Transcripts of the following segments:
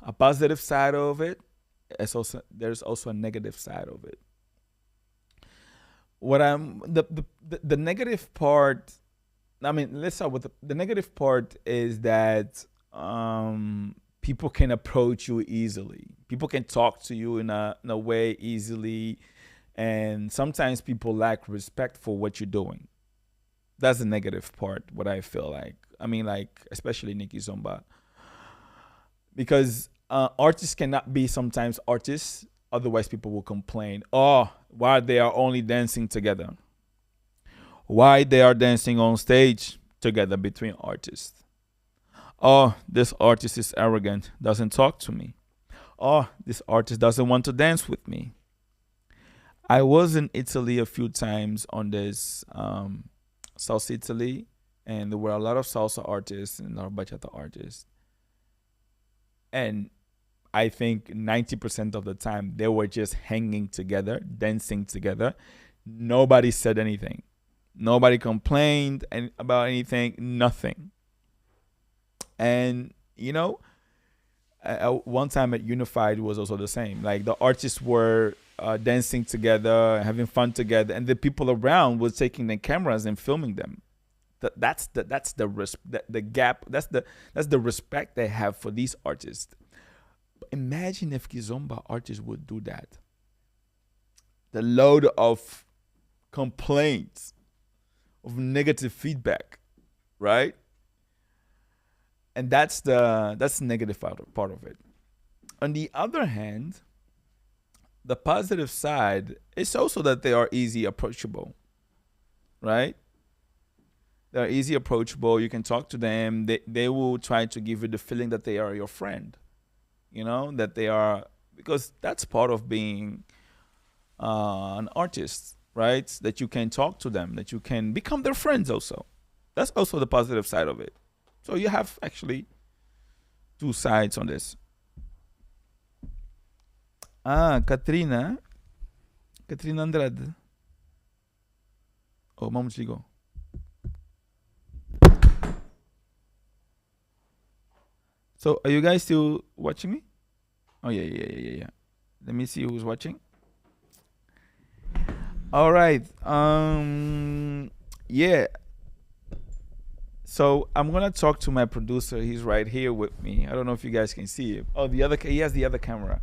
a positive side of it. There's also a negative side of it. What I'm the negative part. I mean, let's start with the negative part is that people can approach you easily. People can talk to you in a way easily, and sometimes people lack respect for what you're doing. That's the negative part. What I feel like. I mean, like especially Nikki Zomba, because artists cannot be sometimes artists. Otherwise, people will complain. Oh, why they are only dancing together? Why they are dancing on stage together between artists? Oh, this artist is arrogant, doesn't talk to me. Oh, this artist doesn't want to dance with me. I was in Italy a few times on this South Italy, and there were a lot of salsa artists and a lot of bachata artists. And I think 90% of the time they were just hanging together, dancing together. Nobody said anything. Nobody complained about anything, nothing. And, one time at Unified was also the same. Like the artists were dancing together, having fun together, and the people around were taking their cameras and filming them. The gap. That's the respect they have for these artists. Imagine if Kizomba artists would do that. The load of complaints, of negative feedback, right? And that's the negative part of it. On the other hand, the positive side is also that they are easy approachable, right? They're easy approachable. You can talk to them. They will try to give you the feeling that they are your friend. That they are, because that's part of being an artist, right? That you can talk to them, that you can become their friends also. That's also the positive side of it. So you have actually two sides on this. Katrina Andrade. Oh, mamo desligou. So are you guys still watching me? Oh yeah. Let me see who's watching. All right. Yeah. So I'm gonna talk to my producer. He's right here with me. I don't know if you guys can see him. Oh, he has the other camera.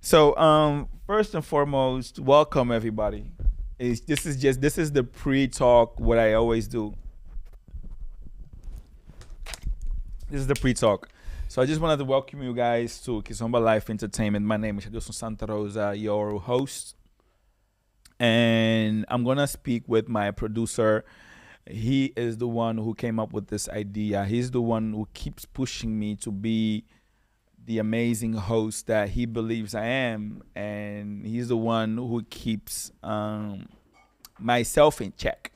So first and foremost, welcome everybody. This is the pre-talk. What I always do. This is the pre-talk. So I just wanted to welcome you guys to Kizomba Life Entertainment. My name is Adilson Santa Rosa, your host. And I'm going to speak with my producer. He is the one who came up with this idea. He's the one who keeps pushing me to be the amazing host that he believes I am. And he's the one who keeps myself in check.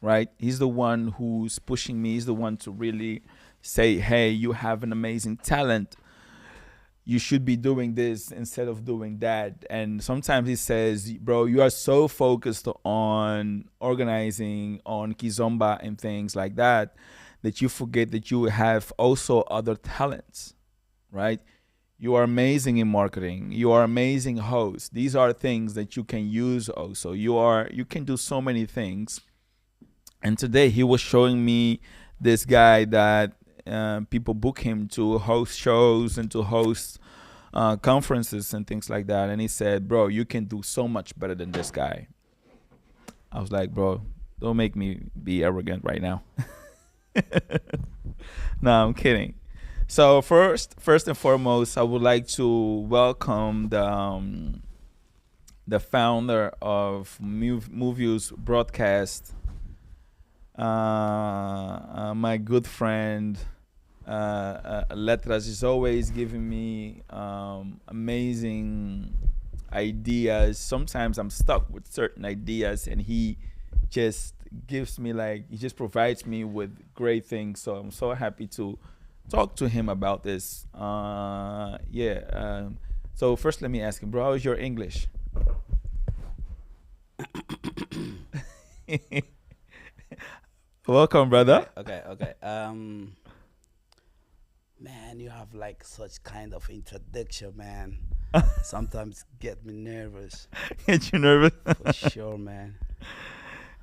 Right? He's the one who's pushing me. He's the one to really say, hey, you have an amazing talent. You should be doing this instead of doing that. And sometimes he says, bro, you are so focused on organizing, on Kizomba and things like that you forget that you have also other talents, right? You are amazing in marketing. You are amazing host. These are things that you can use also. You can do so many things. And today he was showing me this guy that people book him to host shows and to host conferences and things like that. And he said, bro, you can do so much better than this guy. I was like, bro, don't make me be arrogant right now. No, I'm kidding. So first and foremost, I would like to welcome the founder of Movies Broadcast, my good friend Letras is always giving me amazing ideas. Sometimes I'm stuck with certain ideas, and he just he just provides me with great things. So I'm so happy to talk to him about this. So first, let me ask him, bro, how is your English? Welcome, brother. Okay. Man, you have like such kind of introduction, man. Sometimes get me nervous. Get you nervous? For sure, man.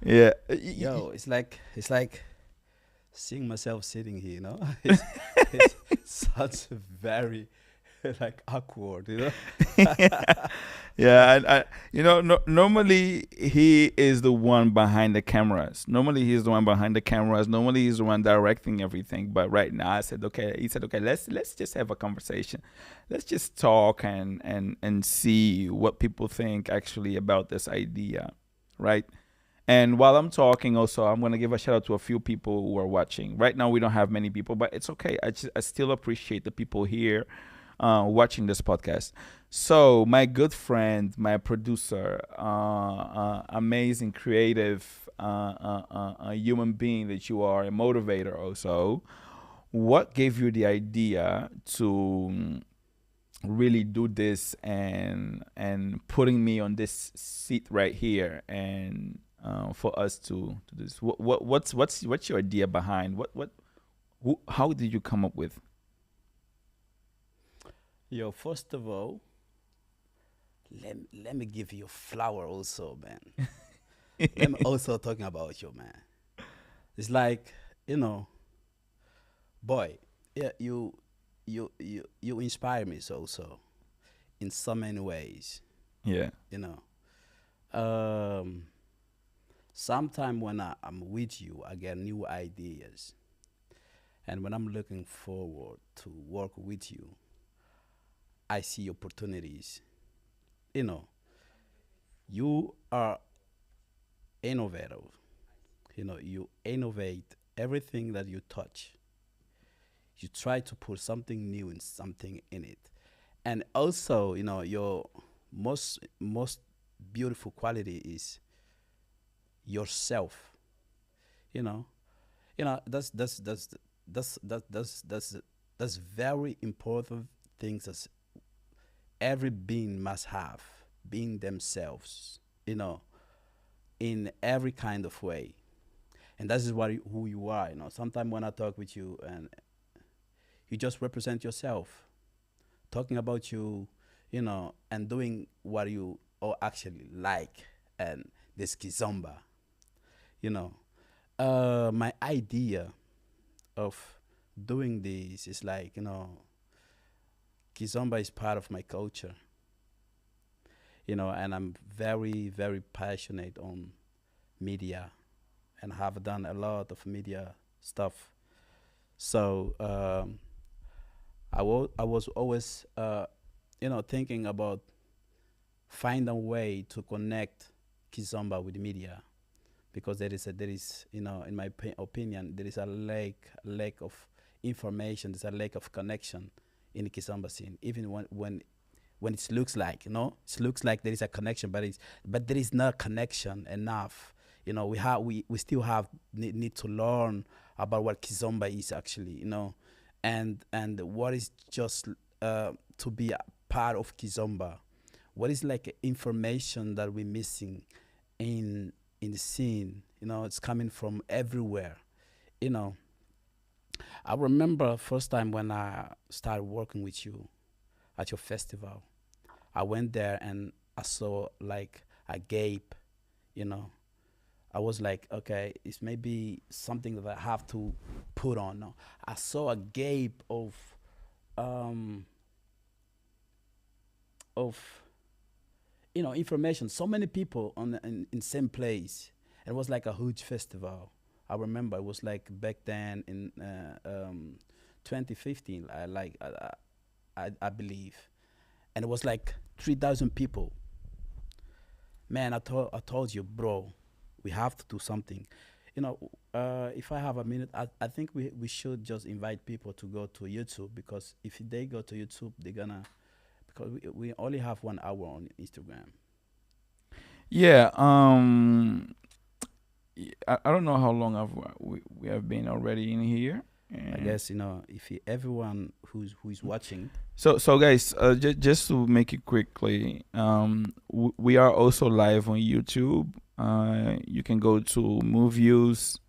Yeah. Yo, it's like seeing myself sitting here, you know? It's such a very like awkward, you know? Yeah, no, normally he is the one behind the cameras. Normally he's the one behind the cameras. Normally he's the one directing everything. But right now, I said, okay. He said, okay, let's just have a conversation. Let's just talk and see what people think actually about this idea, right? And while I'm talking, also, I'm gonna give a shout out to a few people who are watching. Right now, we don't have many people, but it's okay. I still appreciate the people here watching this podcast. So, my good friend, my producer, amazing, creative, a human being that you are, a motivator also. What gave you the idea to really do this and putting me on this seat right here and for us to do this? What's your idea behind how did you come up with? Yo, first of all, let me give you a flower also, man. Let me also talking about you, man. It's like, you know, boy, yeah, you inspire me so in so many ways, Yeah. you know. Um Sometime when I'm with you, I get new ideas. And when I'm looking forward to work with you, I see opportunities. You know, you are innovative. You know, you innovate everything that you touch. You try to put something new and something in it. And also, you know, your most beautiful quality is yourself. You know, that's very important things that every being must have, being themselves. You know, in every kind of way, and that is who you are. You know, sometimes when I talk with you and you just represent yourself, talking about you, you know, and doing what you all actually like, and this kizomba, you know. My idea of doing this is like, you know, kizomba is part of my culture, you know, and I'm very, very passionate on media and have done a lot of media stuff. So I was always, you know, thinking about find a way to connect kizomba with media, because there is, you know, in my opinion, there is a lack of information. There's a lack of connection in the kizomba scene, even when it looks like, you know, it looks like there is a connection, but there is not connection enough. You know, we still have need to learn about what kizomba is actually, you know, and what is just to be a part of kizomba. What is like information that we're missing in in the scene? You know, it's coming from everywhere. You know, I remember first time when I started working with you at your festival. I went there and I saw like a gap, you know. I was like, okay, it's maybe something that I have to put on. No, I saw a gap um of you know information. So many people in same place. It was like a huge festival. I remember it was like back then in 2015. I believe, and it was like 3,000 people. Man, I told you, bro, we have to do something. You know, if I have a minute, I think we should just invite people to go to YouTube, because if they go to YouTube, they're gonna, because we only have 1 hour on Instagram. Yeah. I don't know how long we have been already in here. I And guess, you know, if everyone who's watching, so guys, just to make it quickly, we are also live on YouTube. You can go to Move Views.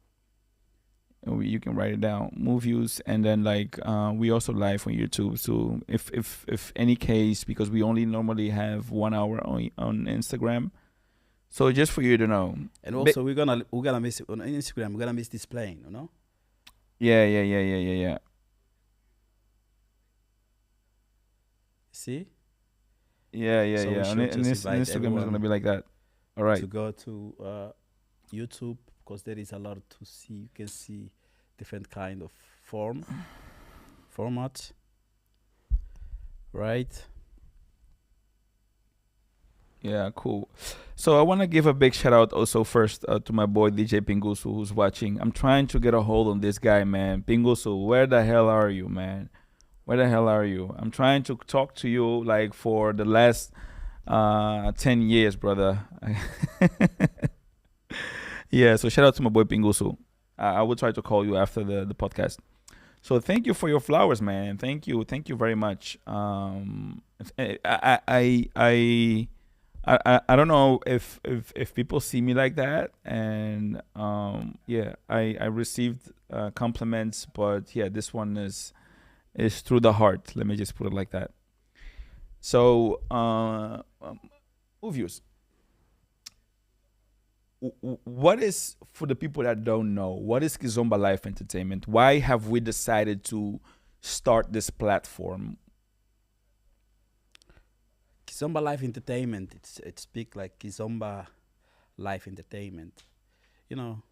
and you can write it down. Movies, and then like we also live on YouTube. So if any case, because we only normally have 1 hour on Instagram. So just for you to know. And also we're gonna miss it on Instagram. We're gonna miss displaying, you know. Yeah. See, Yeah. so we And, should and just this and invite Instagram is gonna be everyone like that. All right. to go to YouTube because there is a lot to see. You can see different kind of format, right? Yeah, cool. So I want to give a big shout out also first to my boy DJ Pingusu who's watching. I'm trying to get a hold on this guy, man. Pingusu, where the hell are you, man? Where the hell are you? I'm trying to talk to you like for the last 10 years, brother. Yeah, so shout out to my boy Pingusu. I will try to call you after the podcast. So thank you for your flowers, man. Thank you very much. I don't know if people see me like that, and yeah, I received compliments, but yeah, this one is through the heart. Let me just put it like that. So, Uvius, what is, for the people that don't know, what is Kizomba Life Entertainment? Why have we decided to start this platform? Kizomba Life Entertainment. It's speak like Kizomba Life Entertainment. You know,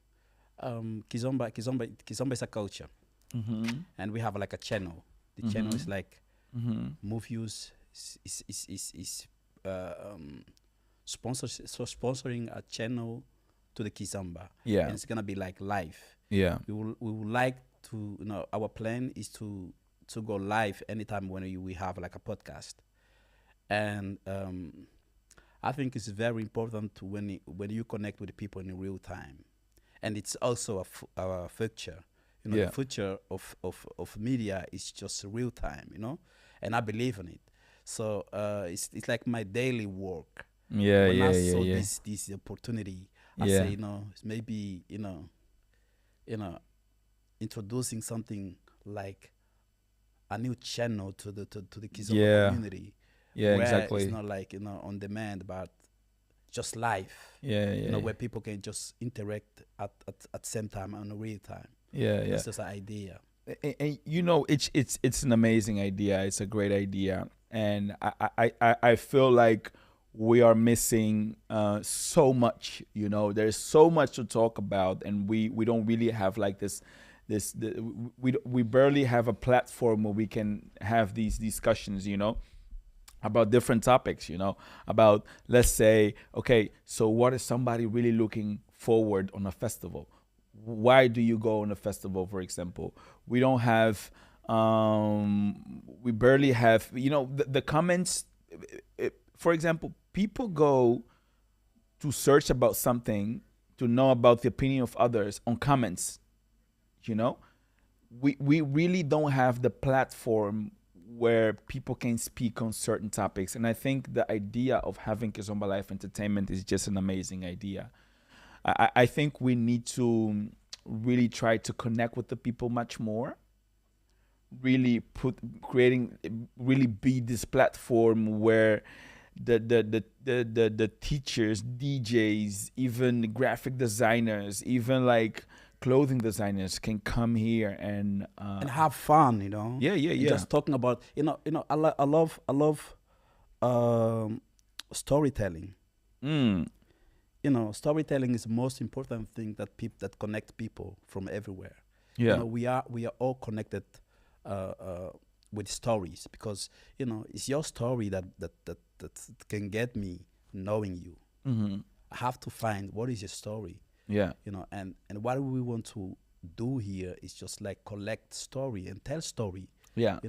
Kizomba is a culture, Mm-hmm. and we have like a channel. The channel is Mm-hmm. like Mm-hmm. Movies is sponsoring a channel to the Kizomba, Yeah. and it's gonna be like live. Yeah. We would like to, our plan is to go live anytime when we have like a podcast. And I think it's very important to when you connect with the people in real time, and it's also a future. Yeah. The future of media is just real time. And I believe in it. So it's like my daily work. Yeah. When Yeah. I Yeah. saw Yeah. this opportunity, I Yeah. say, it's maybe you know introducing something like a new channel to the Kizomba Yeah. community, Yeah. where Exactly. it's not like on demand, but just live. Yeah. Yeah. Where people can just interact at same time on real time. Yeah. Yeah. That's just an idea. And it's an amazing idea. It's a great idea, and I feel like we are missing so much. There's so much to talk about, and we don't really have like we barely have a platform where we can have these discussions. About different topics. About, let's say, okay, so what is somebody really looking forward on a festival? Why do you go on a festival, for example? We don't have we barely have, the comments. For example, people go to search about something, to know about the opinion of others on comments. We really don't have the platform where people can speak on certain topics, and I think the idea of having Kizomba Life Entertainment is just an amazing idea. I think we need to really try to connect with the people much more. Really be this platform where the teachers, DJs, even graphic designers, even like clothing designers can come here and have fun. Yeah. And just talking about I love storytelling. Mm. Storytelling is the most important thing that connect people from everywhere. Yeah. We are all connected with stories, because it's your story that can get me knowing you. Mm-hmm. I have to find what is your story. Yeah. And what we want to do here is just like collect story and tell story. Yeah.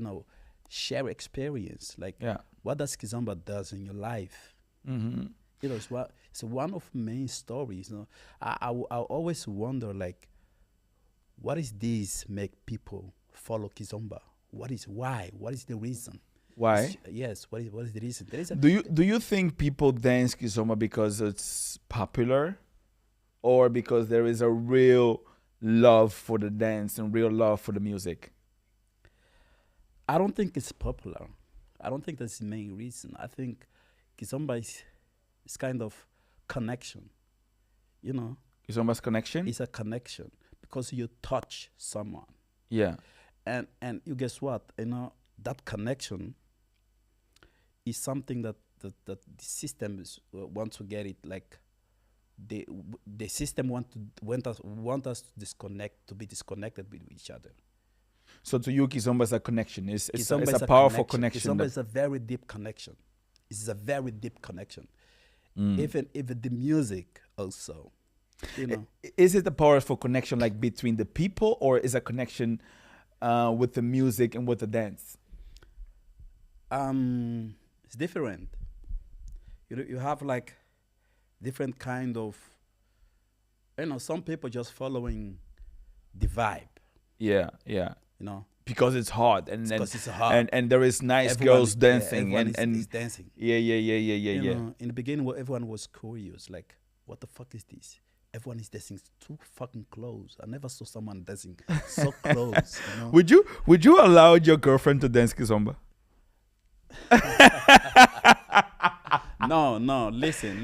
Share experience. Like, Yeah. what does Kizomba does in your life? Mm-hmm. It's one of main stories. I always wonder, like, what is this make people follow Kizomba? Why? What is the reason? Why? Yes. What is the reason? There is a Do you think people dance Kizomba because it's popular, or because there is a real love for the dance and real love for the music? I don't think it's popular. I don't think that's the main reason. I think kizomba is kind of connection. You know, It's almost connection. it's a connection because you touch someone, Yeah. and you guess what? You know that connection is something that the system want to get it like the system want us to be disconnected with each other. So to you, kizomba is a connection. Kizomba It's is a powerful connection. connection. Kizomba is a very deep connection. It's a very deep connection. Mm. Even the music also, you know. Is it a powerful connection like between the people, or is a connection with the music and with the dance? It's different. You have like different kind of, you know, some people just following the vibe, Yeah, yeah. you know, Because it's hot and then because it's hot. and there is nice Everyone girls is- dancing everyone and is dancing. yeah, yeah, yeah, yeah, yeah, You yeah. know, in the beginning, everyone was curious, like, what the fuck is this? Everyone is dancing too fucking close. I never saw someone dancing so close. You know? Would you allow your girlfriend to dance kizomba? No. Listen.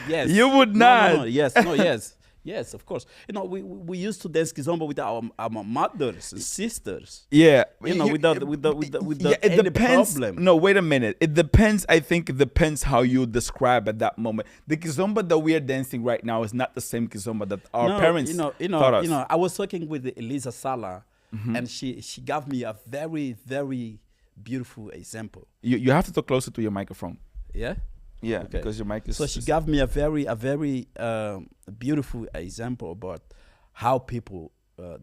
Yes, You would No, not. yes, yes. Of course. You know, we used to dance kizomba with our mothers and sisters. Yeah, You know, without yeah, it any depends. problem. No, wait a minute. It depends. I think it depends how you describe at that moment. The kizomba that we are dancing right now is not the same kizomba that our No, parents taught us. You know, I was talking with Elisa Sala, Mm-hmm. and she gave me a very, very beautiful example. You have to talk closer to your microphone. Yeah. Yeah, Okay. because your mic is. So she gave me a very beautiful example about how people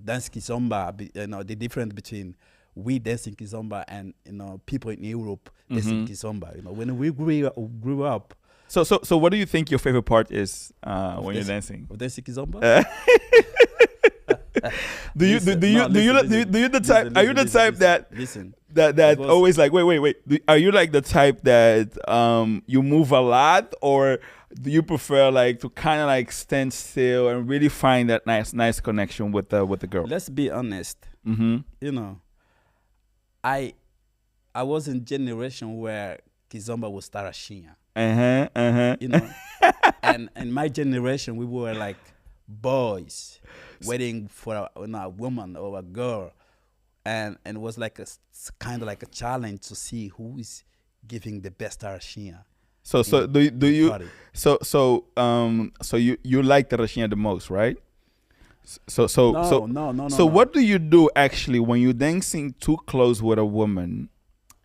dance kizomba. You know, the difference between we dancing kizomba and, you know, people in Europe dancing kizomba. You know, when we grew up So what do you think your favorite part is when you're dancing? of dancing kizomba. Do you Listen, do you no, do you listen, do you the listen, type? Are you the listen, type that listen? that was- always like wait? Are you like the type that you move a lot, or do you prefer like to kind of like stand still and really find that nice connection with the girl? Let's be honest. Mm-hmm. You know, I was in generation where kizomba was tarashinha. You know, and in my generation we were like boys waiting for a woman or a girl, and it was like kind of like a challenge to see who is giving the best tarashinha. So do you party. so you like the Rashinha the most, right? So No. So what do you do actually when you're dancing too close with a woman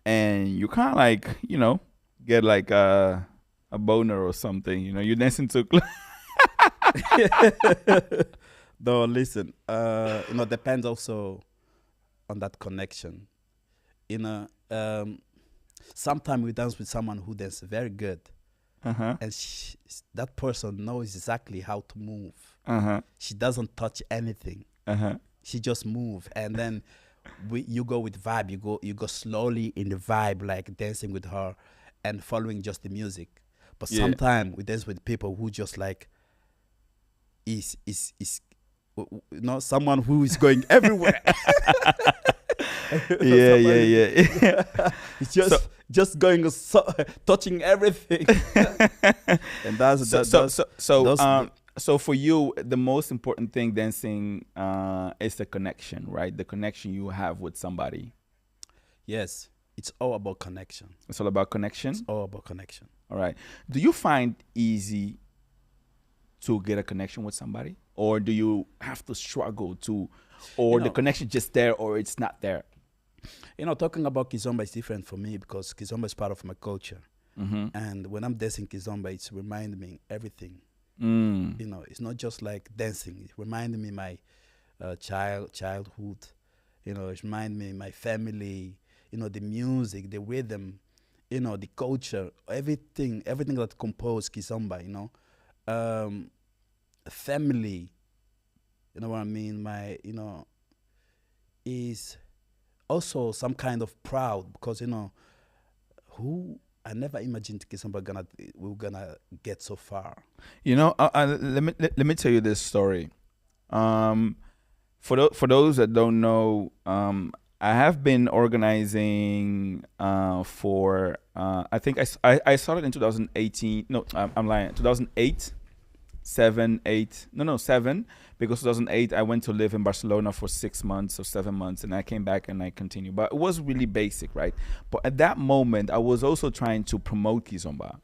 and you kind of like, you know, get like a boner or something, you know, you're dancing too close. No, listen. You know, depends also on that connection. You know, sometimes we dance with someone who dances very good, Uh-huh. and that person knows exactly how to move. Uh-huh. She doesn't touch anything. Uh-huh. She just move, and then you go with vibe. You go slowly in the vibe, like dancing with her, and following just the music. But Yeah. sometimes we dance with people who just like is you know, someone who is going everywhere. Yeah. It's just going touching everything. And So for you, the most important thing dancing is the connection, right? The connection you have with somebody. yes, it's all about connection. It's all about connection. It's all about connection. All right. Do you find easy to get a connection with somebody, or do you have to struggle to, or the connection just there, or it's not there? You know, talking about kizomba is different for me because kizomba is part of my culture. Mm-hmm. And when I'm dancing kizomba, it's reminding me everything. Mm. You know, it's not just like dancing. It reminding me my childhood. You know, it reminds me my family. You know, the music, the rhythm. You know, the culture, everything that compose kizomba. You know, family. You know what I mean? Is also some kind of proud because, you know, I never imagined kizomba we're gonna get so far. You know, let me tell you this story. For those that don't know, I have been organizing for I think I started in 2018. No, I'm lying. 2008, 7, 8. No, no, 7. Because 2008 I went to live in Barcelona for 6 months or 7 months, and I came back and I continued. But it was really basic, right? But at that moment, I was also trying to promote Kizomba.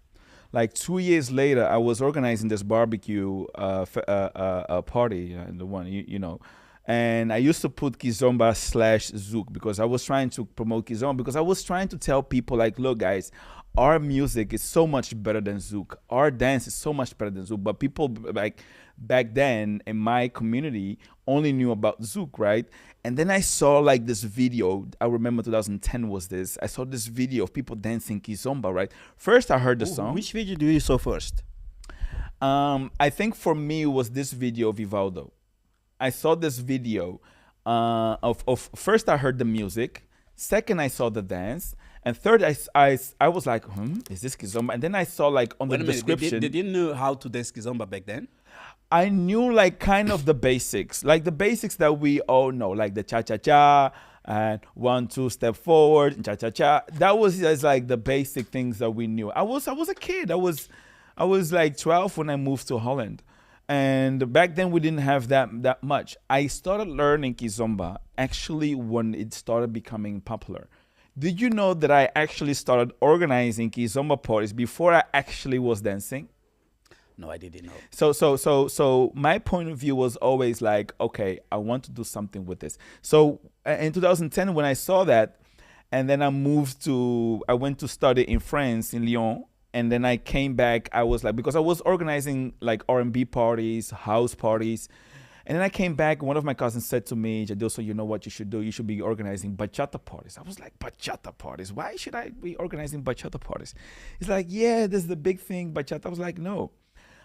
Like 2 years later, I was organizing this barbecue party, the one you know, and I used to put Kizomba slash Zouk because I was trying to promote Kizomba because I was trying to tell people like, look, guys, our music is so much better than Zouk. Our dance is so much better than Zouk. But people like back then in my community only knew about Zouk, right? And then I saw like this video. I remember 2010 was this. I saw this video of people dancing Kizomba, right? First, I heard the song. Which video do you saw first? I think for me it was this video of Vivaldo. I saw this video of first I heard the music, second I saw the dance, and third I was like, is this Kizomba? And then I saw like on the Wait a minute. description. Did you know how to dance kizomba back then? I knew like kind of the basics, like the basics that we all know, like the cha cha cha and 1 2 step forward, cha cha cha. That was just like the basic things that we knew. I was a kid. I was like 12 when I moved to Holland, and back then we didn't have that much. I started learning kizomba actually when it started becoming popular. Did you know that I actually started organizing kizomba parties before I actually was dancing? No, I didn't know. So my point of view was always like, okay, I want to do something with this. So in 2010, when I saw that, and then I went to study in France, in Lyon, and then I came back. I was like, because I was organizing like R&B parties, house parties, and then I came back. One of my cousins said to me, Jadoso, you know what you should do? You should be organizing bachata parties. I was like, bachata parties? Why should I be organizing bachata parties? He's like, yeah, this is the big thing, bachata. I was like, no.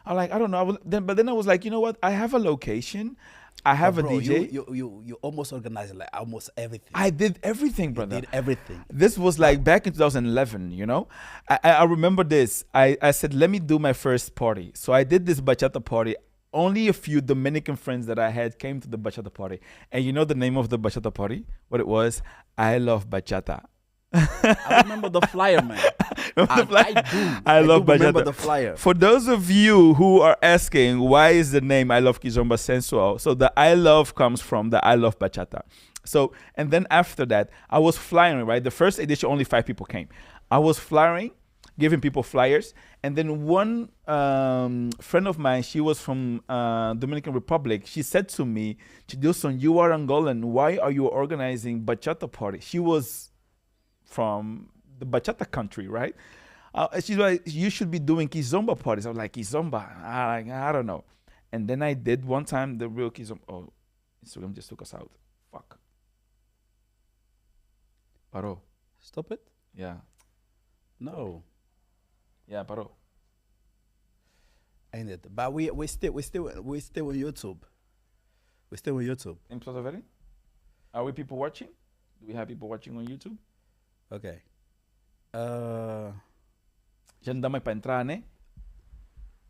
I'm like, I don't know. But then I was like, you know what? I have a location. I have Bro, a DJ. you almost organized like almost everything. I did everything, brother. Did everything. This was like back in 2011, you know? I remember this. I said, let me do my first party. So I did this bachata party. Only a few Dominican friends that I had came to the bachata party. And you know the name of the bachata party? What it was? I love bachata. I remember the flyer, man. I love do remember bachata. the flyer. For those of you who are asking why is the name I Love Kizomba sensual, so the I love comes from the I love bachata. So, and then after that, I was flying, right? The first edition, only 5 people came. I was flying, giving people flyers. And then one friend of mine, she was from Dominican Republic. She said to me, Chidilson, you are Angolan. Why are you organizing bachata party? She was from the bachata country, right? She's like, you should be doing kizomba parties. I was like, kizomba? I don't know. And then I did one time the real kizomba. Oh, Instagram just took us out. Fuck. Paro. Stop it. Yeah. No. Yeah, paro. Ain't it? But we still on YouTube. We still on YouTube. In Plaza Verde? Are we people watching? Do we have people watching on YouTube? Okay. Já não dá mais para entrar, né?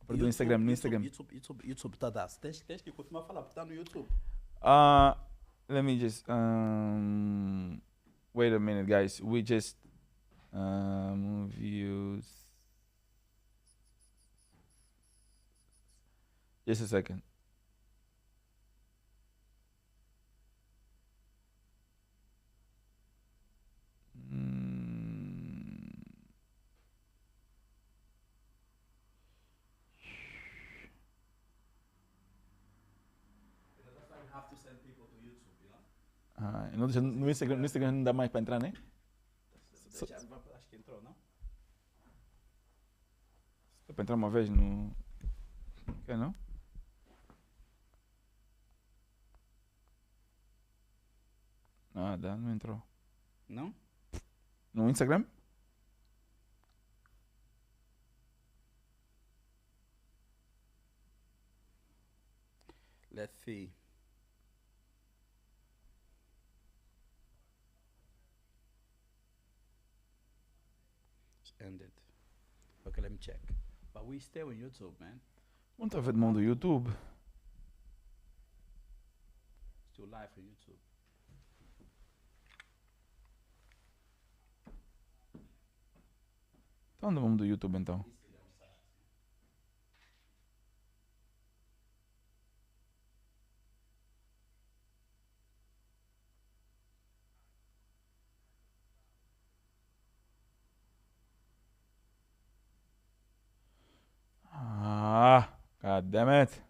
Para do Instagram, no Instagram. YouTube tá dando. Tens que continuar a falar, porque tá no YouTube. Let me just wait a minute, guys. We just views. Just a second. No Instagram não dá mais para entrar, né? Acho que entrou, não? Dá para entrar uma vez no... Quer não? Ah, dá, não entrou. Não? No Instagram? Let's see. It's ended. Okay, let me check. But we stay on YouTube, man. Não está a ver de mão do YouTube. Still live for YouTube. Então vamos do YouTube então. Instagram site. Ah, god damn it.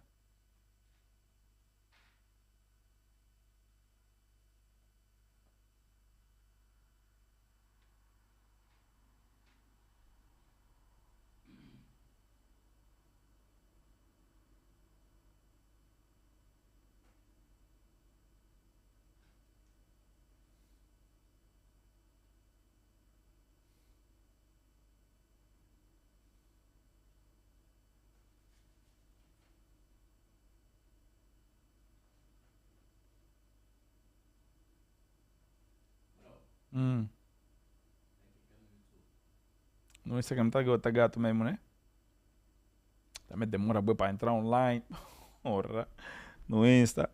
Bro, Hum. aqui que é no YouTube. No Instagram tá gato mesmo, né? Também demora bem para entrar online. Ora, no Insta.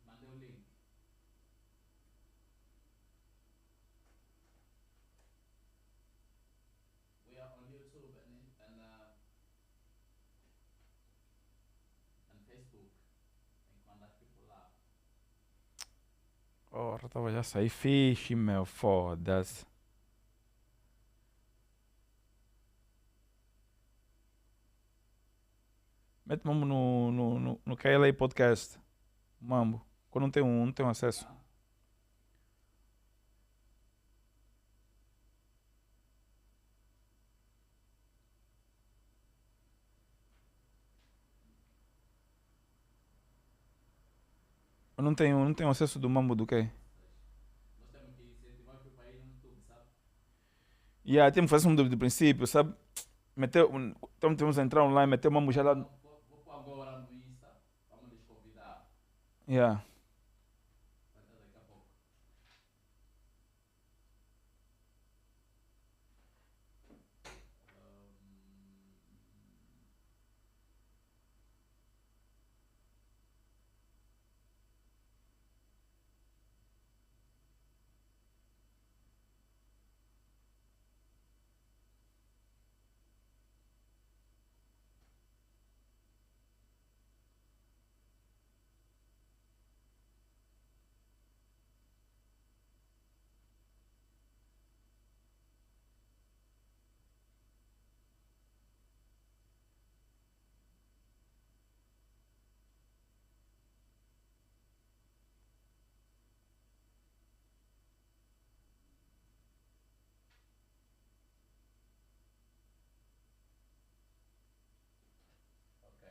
Mandei o link. We are on YouTube and Facebook. Tem que mandar as people lá. Ora, tava já a sair fixe, meu. Foda-se. Mete Mambo no Kle Podcast. Mambo. Quando não tem um acesso. Tá? Eu não tenho acesso do Mambo do quê? Nós temos que incentivar os people aí no YouTube, sabe? E aí temos que fazer um do princípio, sabe? Então temos que entrar online, meter o Mambo já lá. Vou pôr agora no Insta. Vamos lhes convidar. Yeah. Até daqui a pouco. Ok.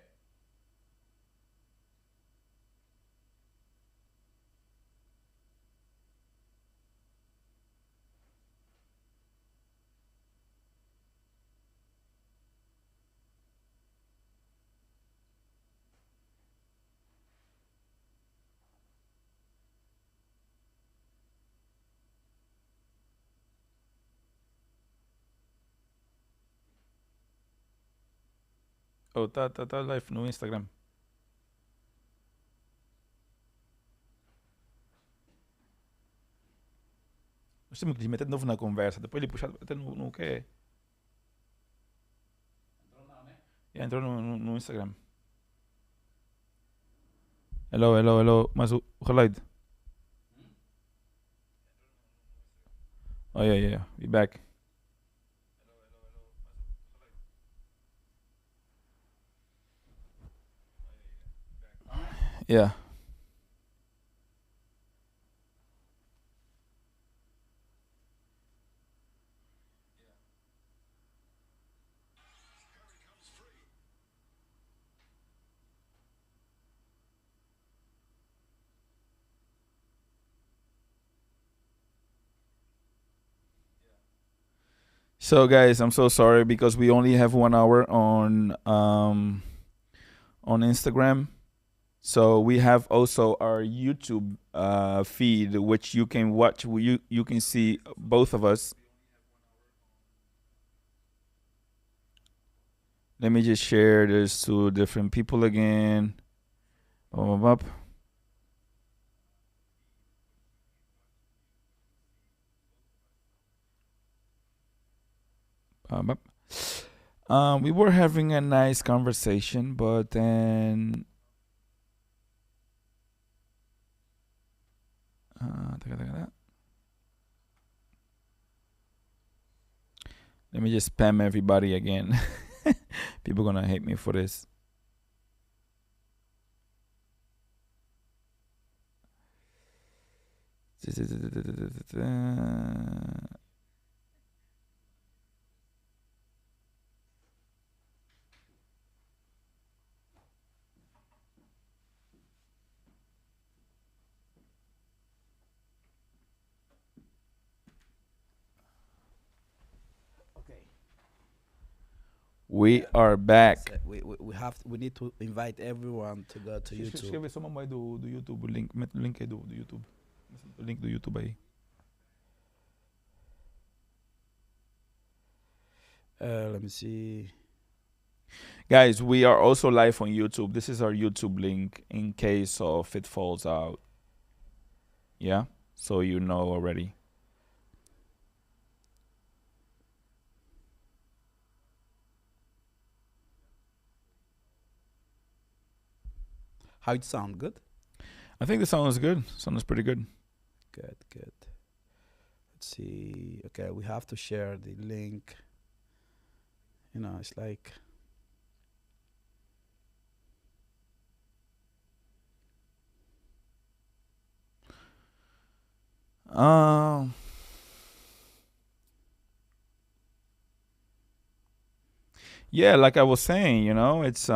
Oh, tá live no Instagram. Nós temos que lhe meter de novo na conversa. Depois ele puxar até no quê? Entrou não, né? Yeah, entrou no Instagram. Hello, hello, hello. Mas o geluid. Oh, yeah, yeah. We back. Yeah. So, guys, I'm so sorry because we only have 1 hour on Instagram. So we have also our YouTube feed, which you can watch. You can see both of us. Let me just share this to different people again. Up, up, up, up. We were having a nice conversation, but then let me just spam everybody again. People gonna hate me for this. Okay. We Yeah. are back. So we need to invite everyone to go to YouTube. Escreve só mamãe do YouTube, o link, mete o link aí do YouTube. O link do YouTube aí. Let me see. Guys, we are also live on YouTube. This is our YouTube link in case of it falls out. Yeah, so you know already. How it sound? Good. I think the sound is good. Sound is pretty good. Good. Good. Let's see. Okay, we have to share the link. You know, it's like Um, yeah, like I was saying, it's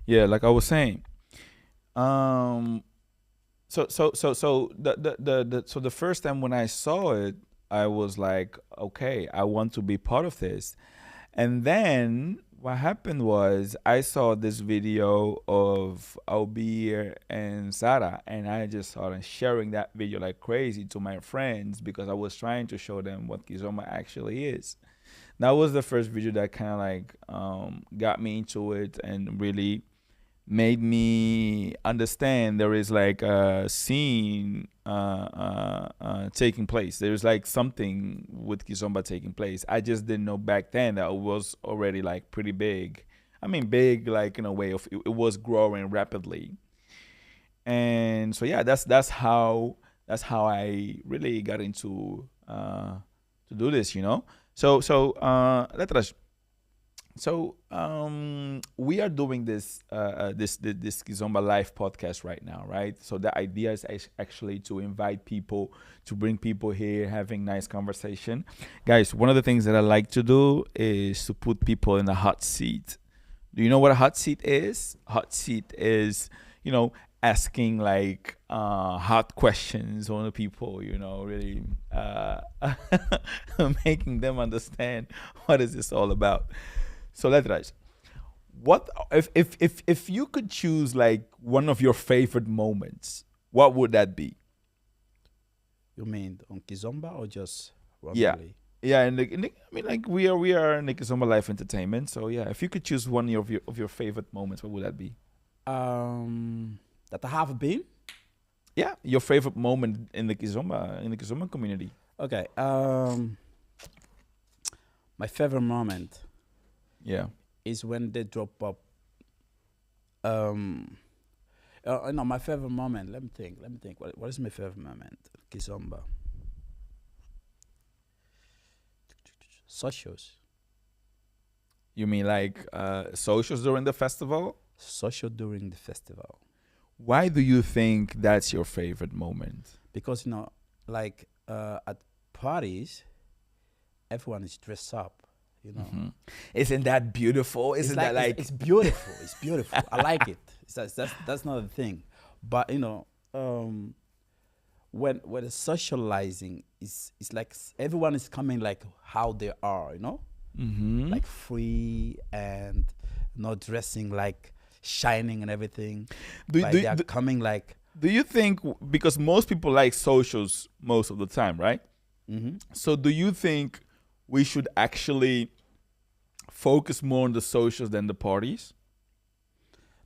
yeah, like I was saying. Um, so the first time when I saw it, I was like, okay, I want to be part of this. And then what happened was I saw this video of Albir and Sarah, and I just started sharing that video like crazy to my friends because I was trying to show them what Kizoma actually is. That was the first video that kind of like got me into it and really made me understand there is like a scene taking place. There's like something with Kizomba taking place. I just didn't know back then that it was already like pretty big. I mean, big like in a way of it was growing rapidly. And so yeah, that's how I really got into to do this. Letras. So we are doing this Kizomba Live podcast right now, right? So the idea is actually to invite people, to bring people here, having nice conversation. Guys, one of the things that I like to do is to put people in a hot seat. Do you know what a hot seat is? Hot seat is, asking like hot questions on the people, really making them understand what is this all about. So let's what if you could choose like one of your favorite moments, what would that be? you mean on Kizomba or just Yeah. randomly? Yeah, I mean, like we are in Nikisoma Life Entertainment. So yeah, if you could choose one of your favorite moments, what would that be? That I have been. Yeah, your favorite moment in the Kizomba community. Okay. My favorite moment Yeah. is when they drop up. No, my favorite moment. Let me think. What is my favorite moment? Kizomba. Socials. You mean like socials during the festival? Social during the festival. Why do you think that's your favorite moment? Because, like at parties, everyone is dressed up, Isn't that beautiful? Isn't that like it's beautiful. It's beautiful. I like it. That's not the thing. But when it's socializing, it's like everyone is coming like how they are, like free and not dressing like shining and everything. But they are coming like. Do you think, because most people like socials most of the time, right? So do you think we should actually focus more on the socials than the parties?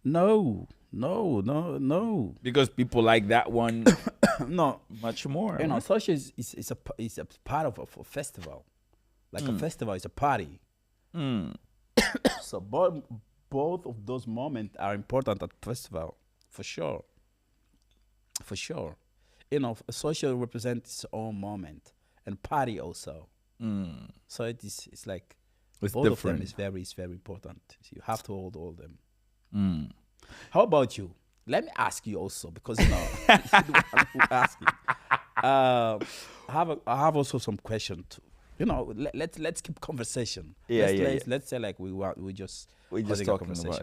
No. Because people like that one No, much more. social is a part of a festival. Like a festival is a party. So both of those moments are important at festival, for sure. Social represents its own moment, and party also. So it's like It's both different. of them is very important. So you have to hold all them. How about you? Let me ask you also, because you're the one who asking. I have also some question too. Let's keep conversation. Let's say like we just talking about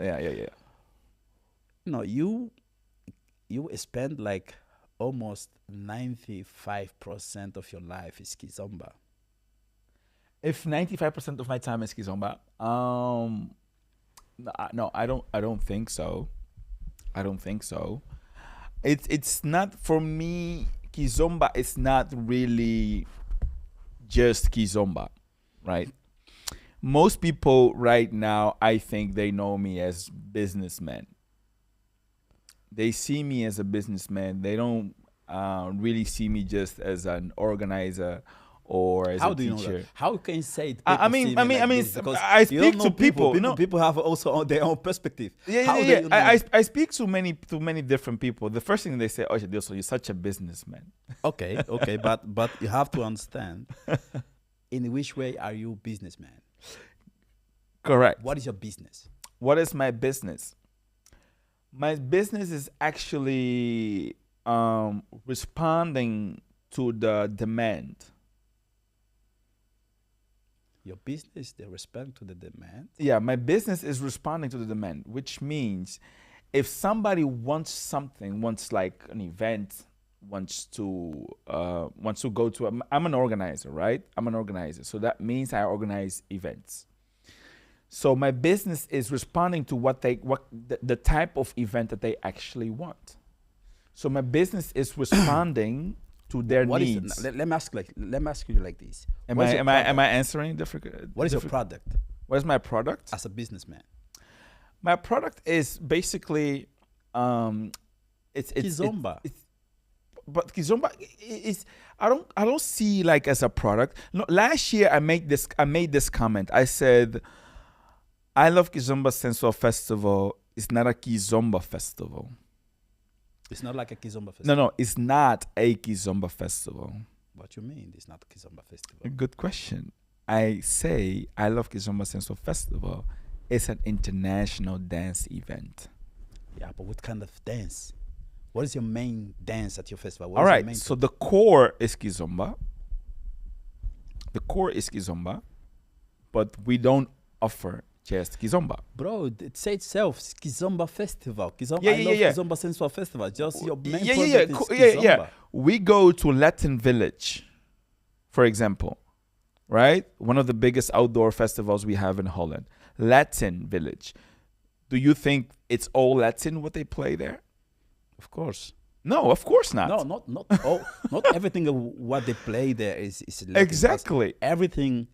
you spend like almost 95% of your life is kizomba. If 95% of my time is kizomba, no, I don't think so. It's not, for me, kizomba is not really just kizomba, right? Most people right now, I think they know me as businessman. They see me as a businessman. They don't really see me just as an organizer or as How a do you teacher. know that? How can you say it? I mean, I speak to people. People have also their own perspective. Yeah. How do you know? I speak to many different people. The first thing they say, "Oh, Dilson, you're such a businessman." Okay, but you have to understand, in which way are you businessman? Correct. What is your business? What is my business? My business is actually responding to the demand. Your business, they respond to the demand. Yeah, my business is responding to the demand, which means if somebody wants like an event, wants to go to. I'm an organizer, right? I'm an organizer, so that means I organize events. So my business is responding to the type of event that they actually want. So my business is responding to their needs. Let me ask you like this. Am I answering different? What is your product? What is my product? As a businessman. My product is basically it's kizomba. But kizomba is I don't see like as a product. No, last year I made this comment. I said, I love Kizomba Sensual Festival. It's not a Kizomba festival. It's not like a kizomba festival. No, it's not a Kizomba festival. What you mean? It's not a kizomba festival. Good question. I say I love Kizomba Sensual Festival. It's an international dance event. Yeah, but what kind of dance? What is your main dance at your festival? All right, so the core is Kizomba. But we don't offer just Kizomba. Bro, it says itself, Kizomba Festival. I love Kizomba Sensual Festival. Just your main project is Kizomba. We go to Latin Village, for example, right? One of the biggest outdoor festivals we have in Holland. Latin Village. Do you think it's all Latin what they play there? Of course. No, of course not. No, not all. Not everything of what they play there is Latin. Exactly. Everything,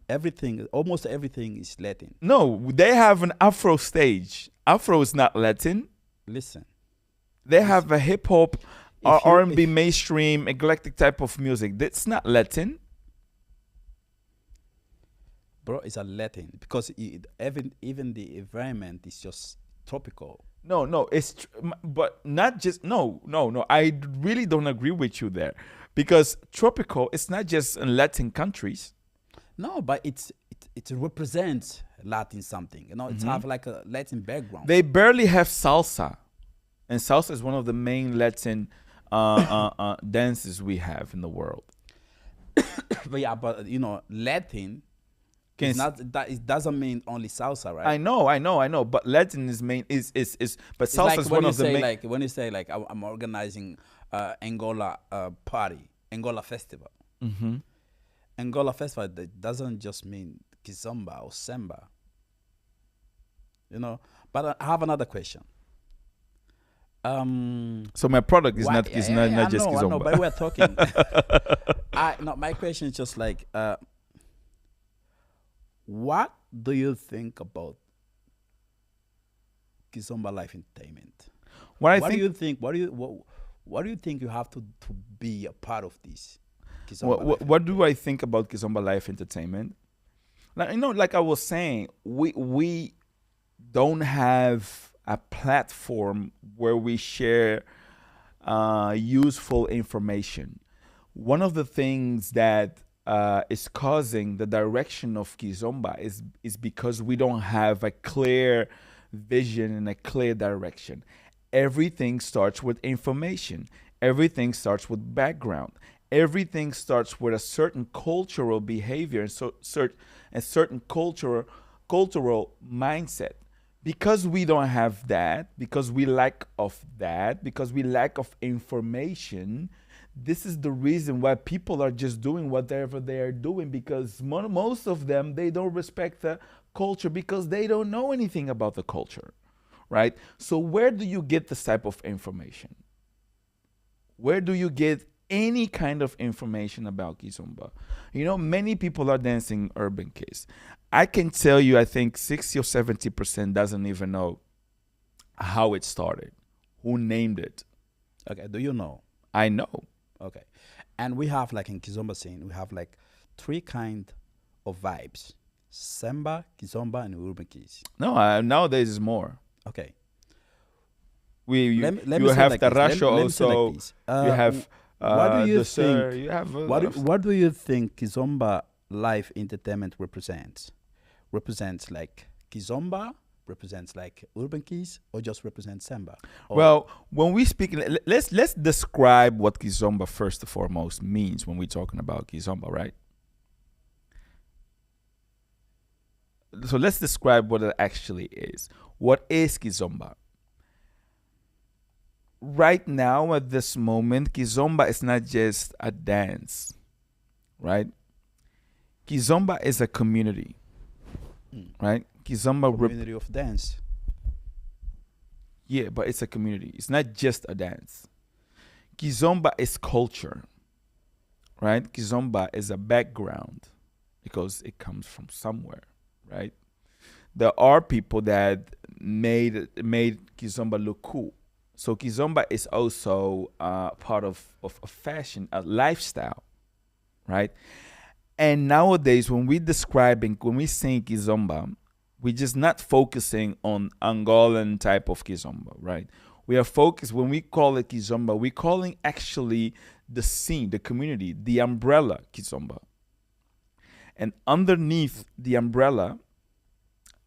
almost everything is Latin. No, they have an Afro stage. Afro is not Latin. Listen. They have a hip hop, R&B, mainstream, eclectic type of music. That's not Latin. bro, it's a Latin because even the environment is just tropical. No, but not just no. I really don't agree with you there, because tropical, it's not just in Latin countries. No, but it represents Latin something. You know, it's have like a Latin background. They barely have salsa, and salsa is one of the main Latin dances we have in the world. But yeah, but you know, Latin Can is s- not that. It doesn't mean only salsa, right? I know. But Latin is main but It's salsa like is when one you of the say main. like when you say like I'm organizing Angola party, Angola festival. Mhm. Angola festival, that doesn't just mean kizomba or samba, you know. But I have another question. So my product is Why, not is not, I not just know, I know, kizomba. but we're talking. I no, my question is just like, what do you think about kizomba life entertainment? What I What do think you think? What do you think you have to be a part of this kizomba what, life what do I think about Kizomba Life Entertainment? Like, like I was saying, we don't have a platform where we share useful information. One of the things that is causing the direction of Kizomba is because we don't have a clear vision and a clear direction. Everything starts with information. Everything starts with background. Everything starts with a certain cultural behavior and certain cultural mindset. Because we don't have that, because we lack of that, because we lack of information, this is the reason why people are just doing whatever they are doing, because most of them, they don't respect the culture because they don't know anything about the culture, right? So where do you get this type of information? Where do you get any kind of information about Kizomba? Many people are dancing urban kids. I can tell you, I think 60 or 70% doesn't even know how it started, who named it. Okay, do you know? I know. Okay, and we have like in kizomba scene, we have like three kind of vibes: samba, kizomba, and urban keys. No, nowadays is more. Okay, You let you me say have like this. Tarasho Let me say like also. this. You have What do you the Sir. think? You have a lot of stuff. What do you think kizomba live entertainment represents? Represents like kizomba? Represents like urban keys, or just represents samba? Or Well, when we speak, let's describe what Kizomba first and foremost means when we're talking about Kizomba, right? So let's describe what it actually is. What is Kizomba? Right now, at this moment, Kizomba is not just a dance, right? Kizomba is a community, right? Kizomba, community of dance. yeah, but it's a community. It's not just a dance. Kizomba is culture, right? Kizomba is a background because it comes from somewhere, right? There are people that made Kizomba look cool. So Kizomba is also part of a fashion, a lifestyle, right? And nowadays, when we sing Kizomba, we're just not focusing on Angolan type of Kizomba, right? We are focused, when we call it Kizomba, we're calling actually the scene, the community, the umbrella Kizomba. And underneath the umbrella,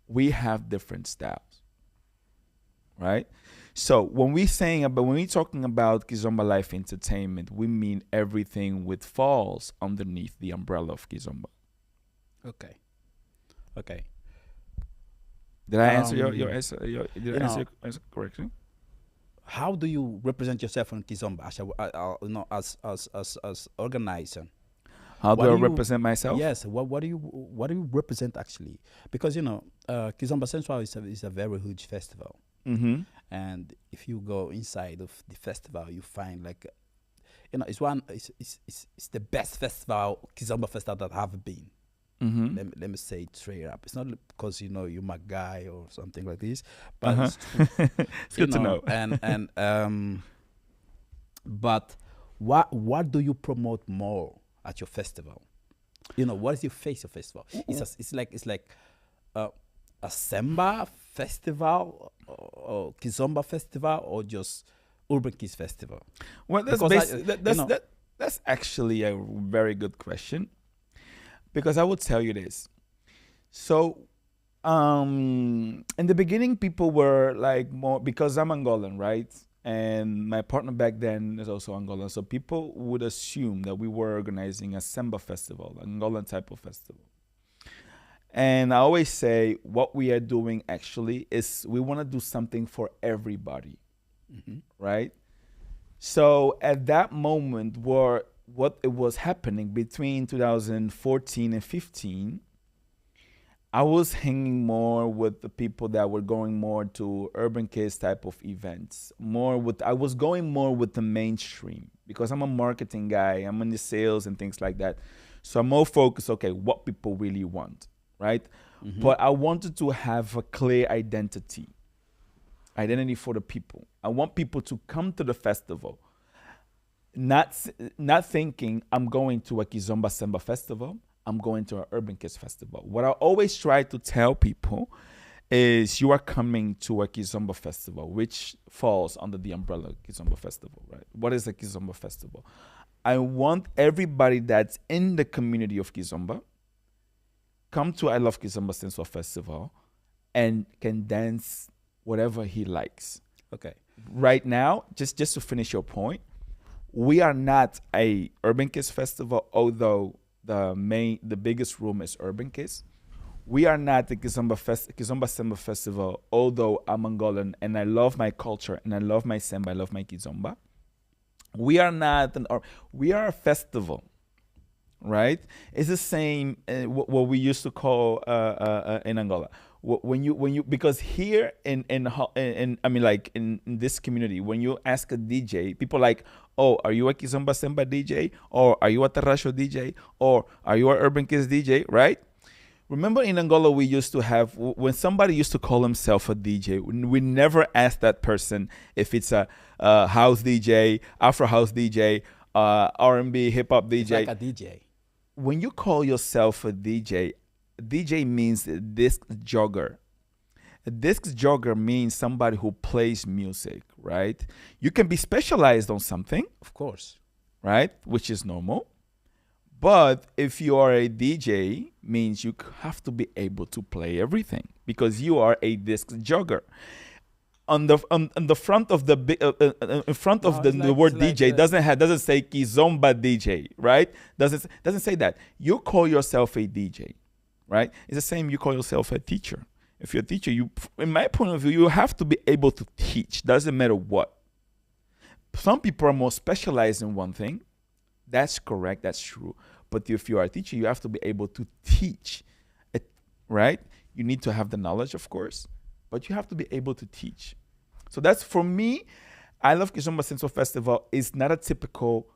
we have different styles, right? So when we're talking about Kizomba Life Entertainment, we mean everything with falls underneath the umbrella of Kizomba. Okay. Okay. Did I answer your Um, answer? Did you I answer know, your answer correctly? how do you represent yourself on kizomba as as organizer? How do What I do you? represent myself? Yes. What do you represent actually? Because Kizomba Central is a very huge festival, Mm-hmm. and if you go inside of the festival, you find like it's the best festival, Kizomba festival that have been. Mm-hmm. Let me say it straight up. It's not because you're my guy or something like this, but Uh-huh. it's true. It's good to know. And but what do you promote more at your festival? What is your face of festival? It's like uh, a samba festival or kizomba festival or just urban kids festival? Well, that's Because that's actually a very good question, because I will tell you this. So, in the beginning, people were like more, because I'm Angolan, right? And my partner back then is also Angolan. So people would assume that we were organizing a samba festival, Angolan type of festival. And I always say what we are doing actually is we want to do something for everybody, Mhm. right? So at that moment, where what it was happening between 2014 and 15, I was hanging more with the people that were going more to urban kids type of events. I was going more with the mainstream because I'm a marketing guy. I'm in the sales and things like that. So I'm more focused, okay, what people really want, right? Mhm. But I wanted to have a clear identity for the people. I want people to come to the festival, not not thinking I'm going to a Kizomba Samba festival. I'm going to an Urban Kids festival. What I always try to tell people is you are coming to a Kizomba festival, which falls under the umbrella Kizomba festival, right? What is a Kizomba festival? I want everybody that's in the community of Kizomba come to I Love Kizomba Sensual Festival and can dance whatever he likes. Okay. Right now, just to finish your point, we are not a Urban Kids festival, although the biggest room is Urban Kids. We are not the Kizomba Samba festival, although I'm Angolan and I love my culture and I love my samba, I love my Kizomba. We are not we are a festival, right? It's the same what we used to call in Angola. When you because here in I mean like in this community, when you ask a DJ, people like, oh, are you a Kizomba Semba DJ, or are you a Tarrasho DJ, or are you a Urban Kids DJ, right? Remember in Angola, we used to have, when somebody used to call himself a DJ, we never asked that person if it's a house DJ, Afro house DJ, R&B, hip hop It's like DJ. a DJ. When you call yourself a DJ, DJ means disc jogger. A disc jogger means somebody who plays music, right? You can be specialized on something, Of course. right? Which is normal. But if you are a DJ, means you have to be able to play everything because you are a disc jogger. On the front of in front No, of the it's word like DJ doesn't say Kizomba DJ, right? Doesn't say that. You call yourself a DJ, right? It's the same. You call yourself a teacher. If you're a teacher, in my point of view, you have to be able to teach. Doesn't matter what. Some people are more specialized in one thing. That's correct. That's true. But if you are a teacher, you have to be able to teach it, right? You need to have the knowledge, of course, but you have to be able to teach. So that's for me. I Love Kizomba Senso Festival is not a typical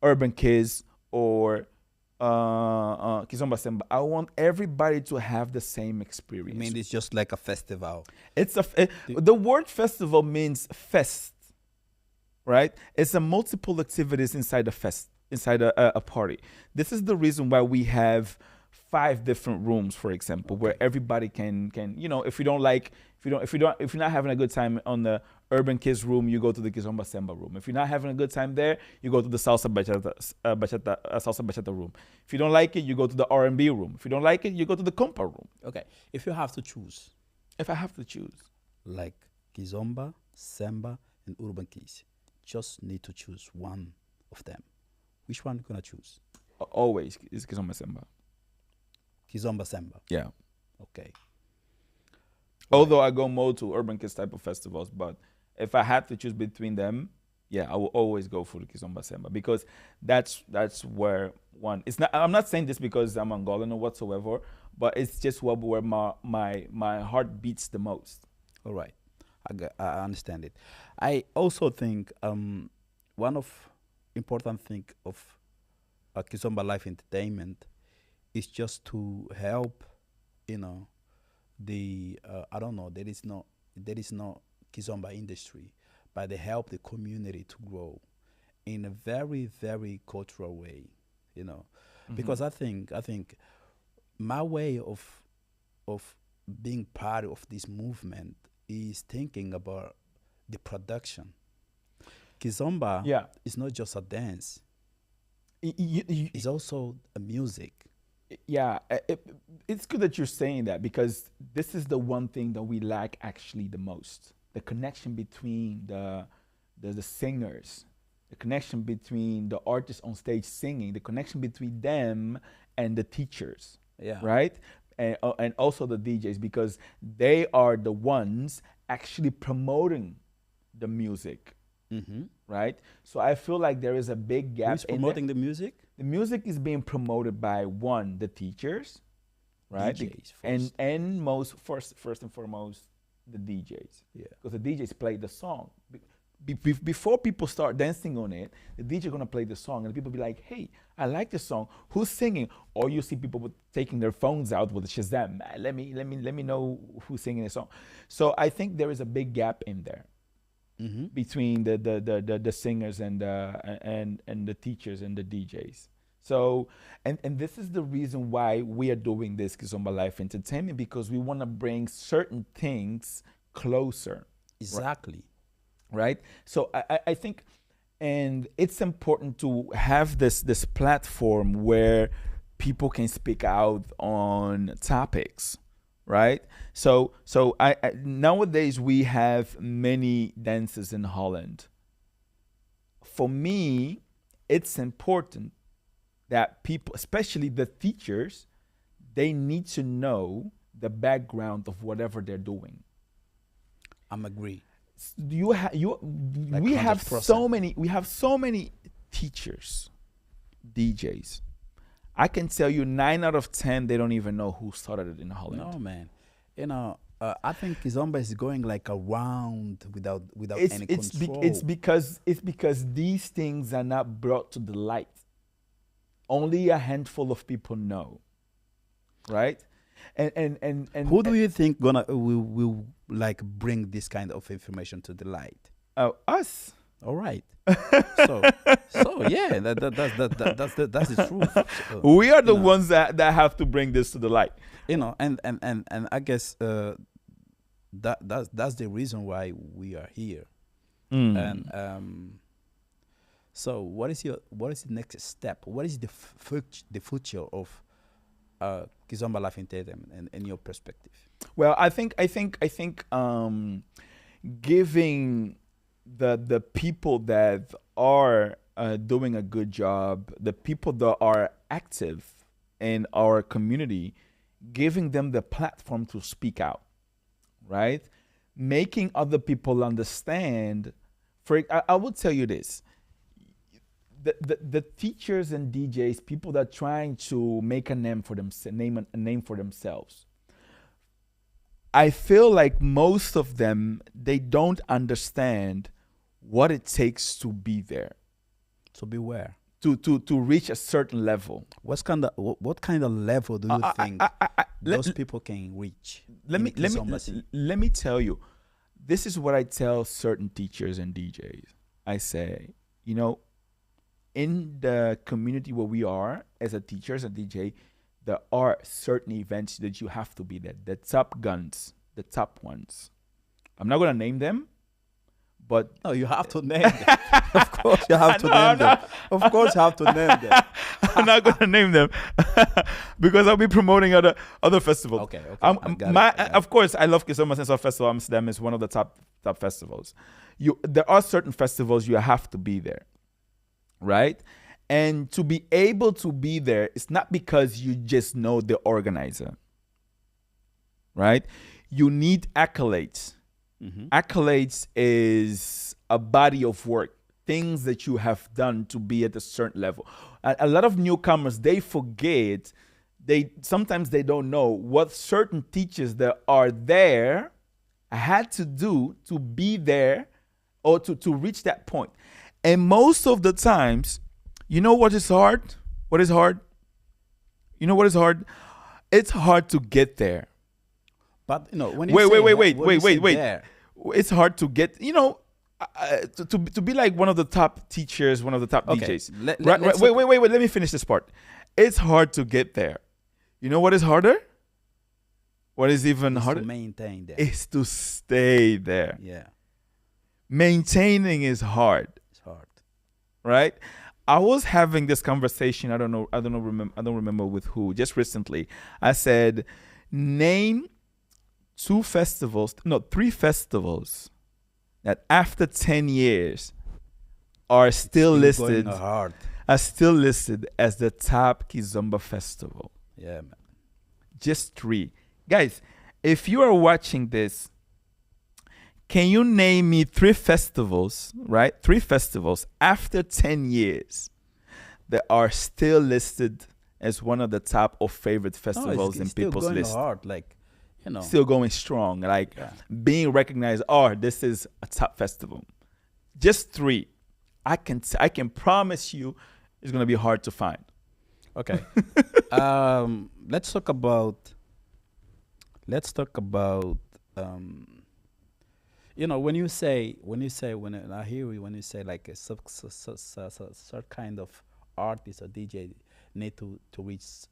urban kids or Kizomba Semba. I want everybody to have the same I experience. mean, it's just like a festival. The word festival means fest, right? It's a multiple activities inside a fest, inside a party. This is the reason why we have 5 different rooms, for example, where everybody can if you don't like if you're not having a good time on the urban kids room, you go to the Kizomba Samba room. If you're not having a good time there, you go to the salsa bachata room. If you don't like it, you go to the R&B room. If you don't like it, you go to the compa room. Okay. If you have to choose, If I have to choose, like Kizomba, Samba, and Urban Keys, just need to choose one of them. Which one you gonna choose? always is Kizomba Samba. Kizomba, Samba. Yeah. Okay. Although I go more to urban kids type of festivals, but if I had to choose between them, yeah, I will always go for the Kizomba Samba because that's where one. It's not. I'm not saying this because I'm Angolan or whatsoever, but it's just where my heart beats the most. All right. I understand it. I also think one of important thing of Kizomba Life Entertainment is just to help, you know, the I don't know, there is no Kizomba industry, but they help the community to grow in a very, very cultural way, you know. because I think my way of being part of this movement is thinking about the production. Kizomba Yeah. is not just a dance; Y- y- it's also a music. yeah, it's good that you're saying that, because this is the one thing that we lack actually the most: the connection between the singers, the connection between the artists on stage singing, the connection between them and the teachers, Yeah. right? And also the DJs, because they are the ones actually promoting the music, Mm-hmm. right? So I feel like there is a big gap. Who's in there. promoting the music? The music is being promoted by one, the teachers, right? DJs and first. and most first and foremost, the DJs, Yeah. because the DJs play the song. Before people start dancing on it, the DJ gonna play the song, and people be like, "Hey, I like this song. Who's singing?" Or you see people taking their phones out with Shazam. Let me know who's singing the song. So I think there is a big gap in there Mm-hmm. between the singers and the teachers and the DJs. So and this is the reason why we are doing this Kizomba Life Entertainment, because we want to bring certain things closer, Exactly. right? So I think, and it's important to have this platform where people can speak out on topics, right? So I nowadays we have many dances in Holland. For me, it's important that people, especially the teachers, they need to know the background of whatever they're doing. I'm agree. We Like have 100%. so many teachers, DJs. I can tell you 9 out of 10 they don't even know who started it in Holland. No, man. I think Kizomba is going like around without any control. It's because these things are not brought to the light. Only a handful of people know, right? And Who do you think will like bring this kind of information to the light? us? All right. so yeah, that's the truth. We are the you know. ones that have to bring this to the light. And I guess that's the reason why we are here. And so what is the next step? What is the future of Kizomba Life Entertainment in your perspective? Well, I think giving the people that are doing a good job, the people that are active in our community, giving them the platform to speak out, right? Making other people understand. I will tell you this. The teachers and DJs, people that are trying to make a name for themselves. I feel like most of them, they don't understand what it takes to be there, So beware. to reach a certain level. What kind of level do you think those people can reach? Let in me tell you, this is what I tell certain teachers and DJs. I say, in the community where we are as a teacher, as a DJ, there are certain events that you have to be there. The top guns, the top ones. I'm not gonna name them, but No, you have to name them. Of course, you have to name them. Of course, you have to name them. I'm not gonna name them because I'll be promoting other festivals. Okay. I got it. Of course, I love Kizomba Sense of Festival Amsterdam is one of the top festivals. There are certain festivals you have to be there, right? And to be able to be there, it's not because you just know the organizer, right? You need accolades. Mhm. Accolades is a body of work, things that you have done to be at a certain level. A lot of newcomers, they forget, sometimes they don't know what certain teachers that are there had to do to be there or to reach that point. And most of the times, you know what is hard? What is hard? You know what is hard? It's hard to get there. But when you Wait. There, It's hard to get, to be like one of the top teachers, one of the top Okay, DJs. let's Wait. Let me finish this part. It's hard to get there. You know what is harder? What is even It's harder? to maintain that. Is to stay there. Yeah, Maintaining is hard, it's hard. right? I was having this conversation. I don't remember with who. Just recently, I said, name three festivals that after 10 years are still listed Going hard. as the top Kizomba festival. Yeah, man. Just three. Guys, if you are watching this, can you name me three festivals, right? Three festivals after 10 years that are still listed as one of the top or favorite No, festivals in still people's going list? hard. Like, you know. Still going strong, like Yeah. being recognized. Oh, this is a top festival. Just three. I can promise you, it's gonna be hard to find. Okay. Let's talk about. When I hear you when you say like a certain kind of artist or DJ need to reach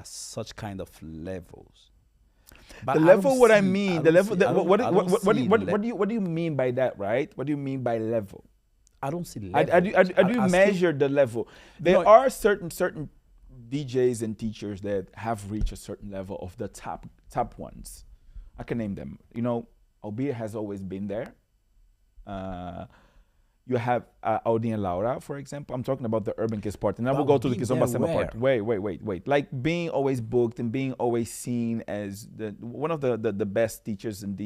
such kind of levels. But The I level, don't what I see- mean, I the don't level. see- That, I don't- what, I what, don't what, what, do you, see what, le- what do you what do you mean by that, right? What do you mean by level? I don't see I levels. do you I still- measure the level? There No, are certain DJs and teachers that have reached a certain level of the top ones. I can name them. You know, Albia has always been there. You have Audi and Laura, for example. I'm talking about the Urban Kids part, and I will But go to the being Kizomba there Sema part. where? Wait. Like being always booked and being always seen as one of the best teachers and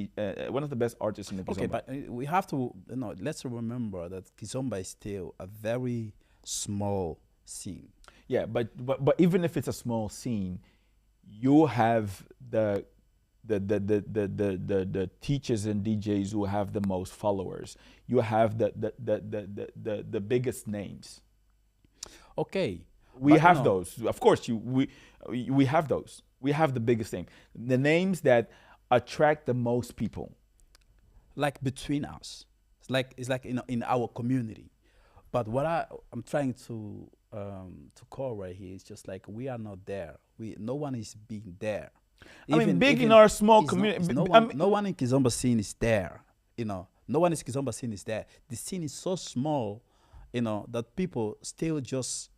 one of the best artists in the Kizomba. Okay, but we have to, let's remember that Kizomba is still a very small scene. Yeah, but even if it's a small scene, you have the teachers and DJs who have the most followers. You have the biggest names. Okay. We but, have those. Of course, we have those. We have the biggest name. The names that attract the most people. like between us. It's like in our community. But what I'm trying to call right here is just like we are not there. No one is being there. I mean, big in our small it's community. No one in Kizomba scene is there. No one in Kizomba scene is there. The scene is so small, that people still just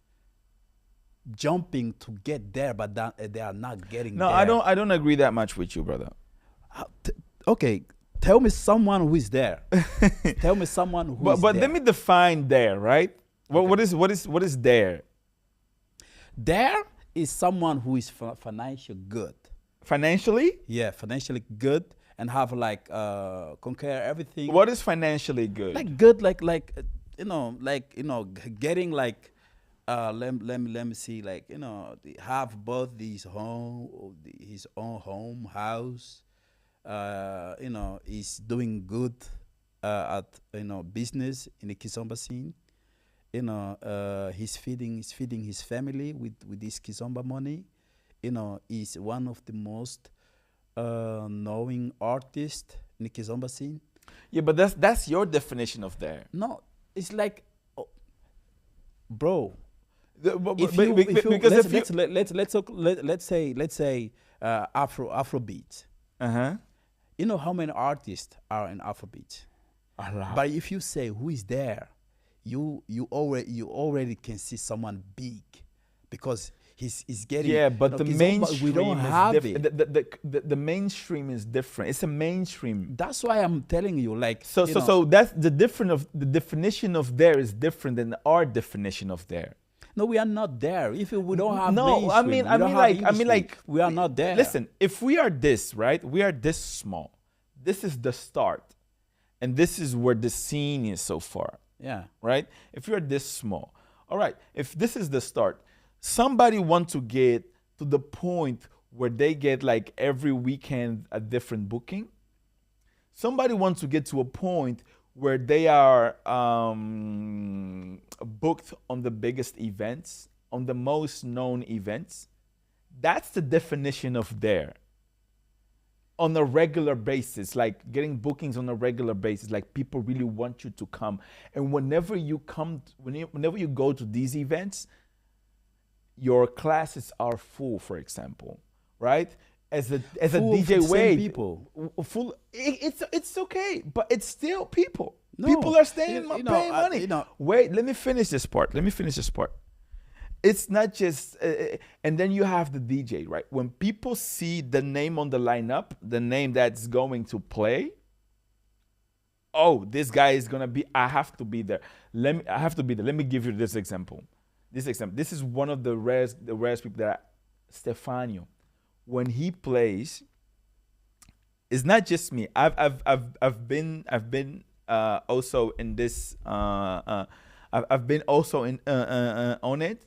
jumping to get there, but they are not getting No, there. I don't agree that much with you, brother. Okay, tell me someone who is there. Tell me someone who is But there. let me define there, right? What is there? There is someone who is financially good. Financially? Yeah, financially good and have like conquer everything. What is financially good? Like good, getting like let me see, like have both his own home house. Is doing good at business in the Kizomba scene. He's feeding his family with this Kizomba money. Is one of the most knowing artists in the Kizomba scene. Yeah, but that's your definition of there. No, it's like, bro. Because Let's say Afrobeat. You know how many artists are in Afrobeat? A lot. But if you say who is there, you already can see someone big, because he's getting. Yeah, but the Kizomba, mainstream we don't is have different. it. The mainstream is different. It's a mainstream. That's why I'm telling you, like. So that's the definition of there is different than our definition of there. No, we are not there. If we don't have No, I mean like we are not there. Listen, if we are this, right? We are this small. This is the start. And this is where the scene is so far. Yeah. Right? If you're this small. All right. If this is the start, somebody wants to get to the point where they get like every weekend a different booking. Somebody wants to get to a point where they are booked on the biggest events, on the most known events. That's the definition of there. on a regular basis, like getting bookings on a regular basis. Like people really want you to come, and whenever you come, whenever you go to these events, your classes are full. For example, right? As Full a of the DJ same Wade, people. full. It's okay, but it's still people. No, People are staying, you know, paying money. you know, Wait, let me finish this part. It's not just, and then you have the DJ, right? When people see the name on the lineup, the name that's going to play, oh, this guy is gonna be. I have to be there. I have to be there. Let me give you this example. This is one of the rarest people that Stefano, when he plays, it's not just me. I've been also in this. I've been also in on it.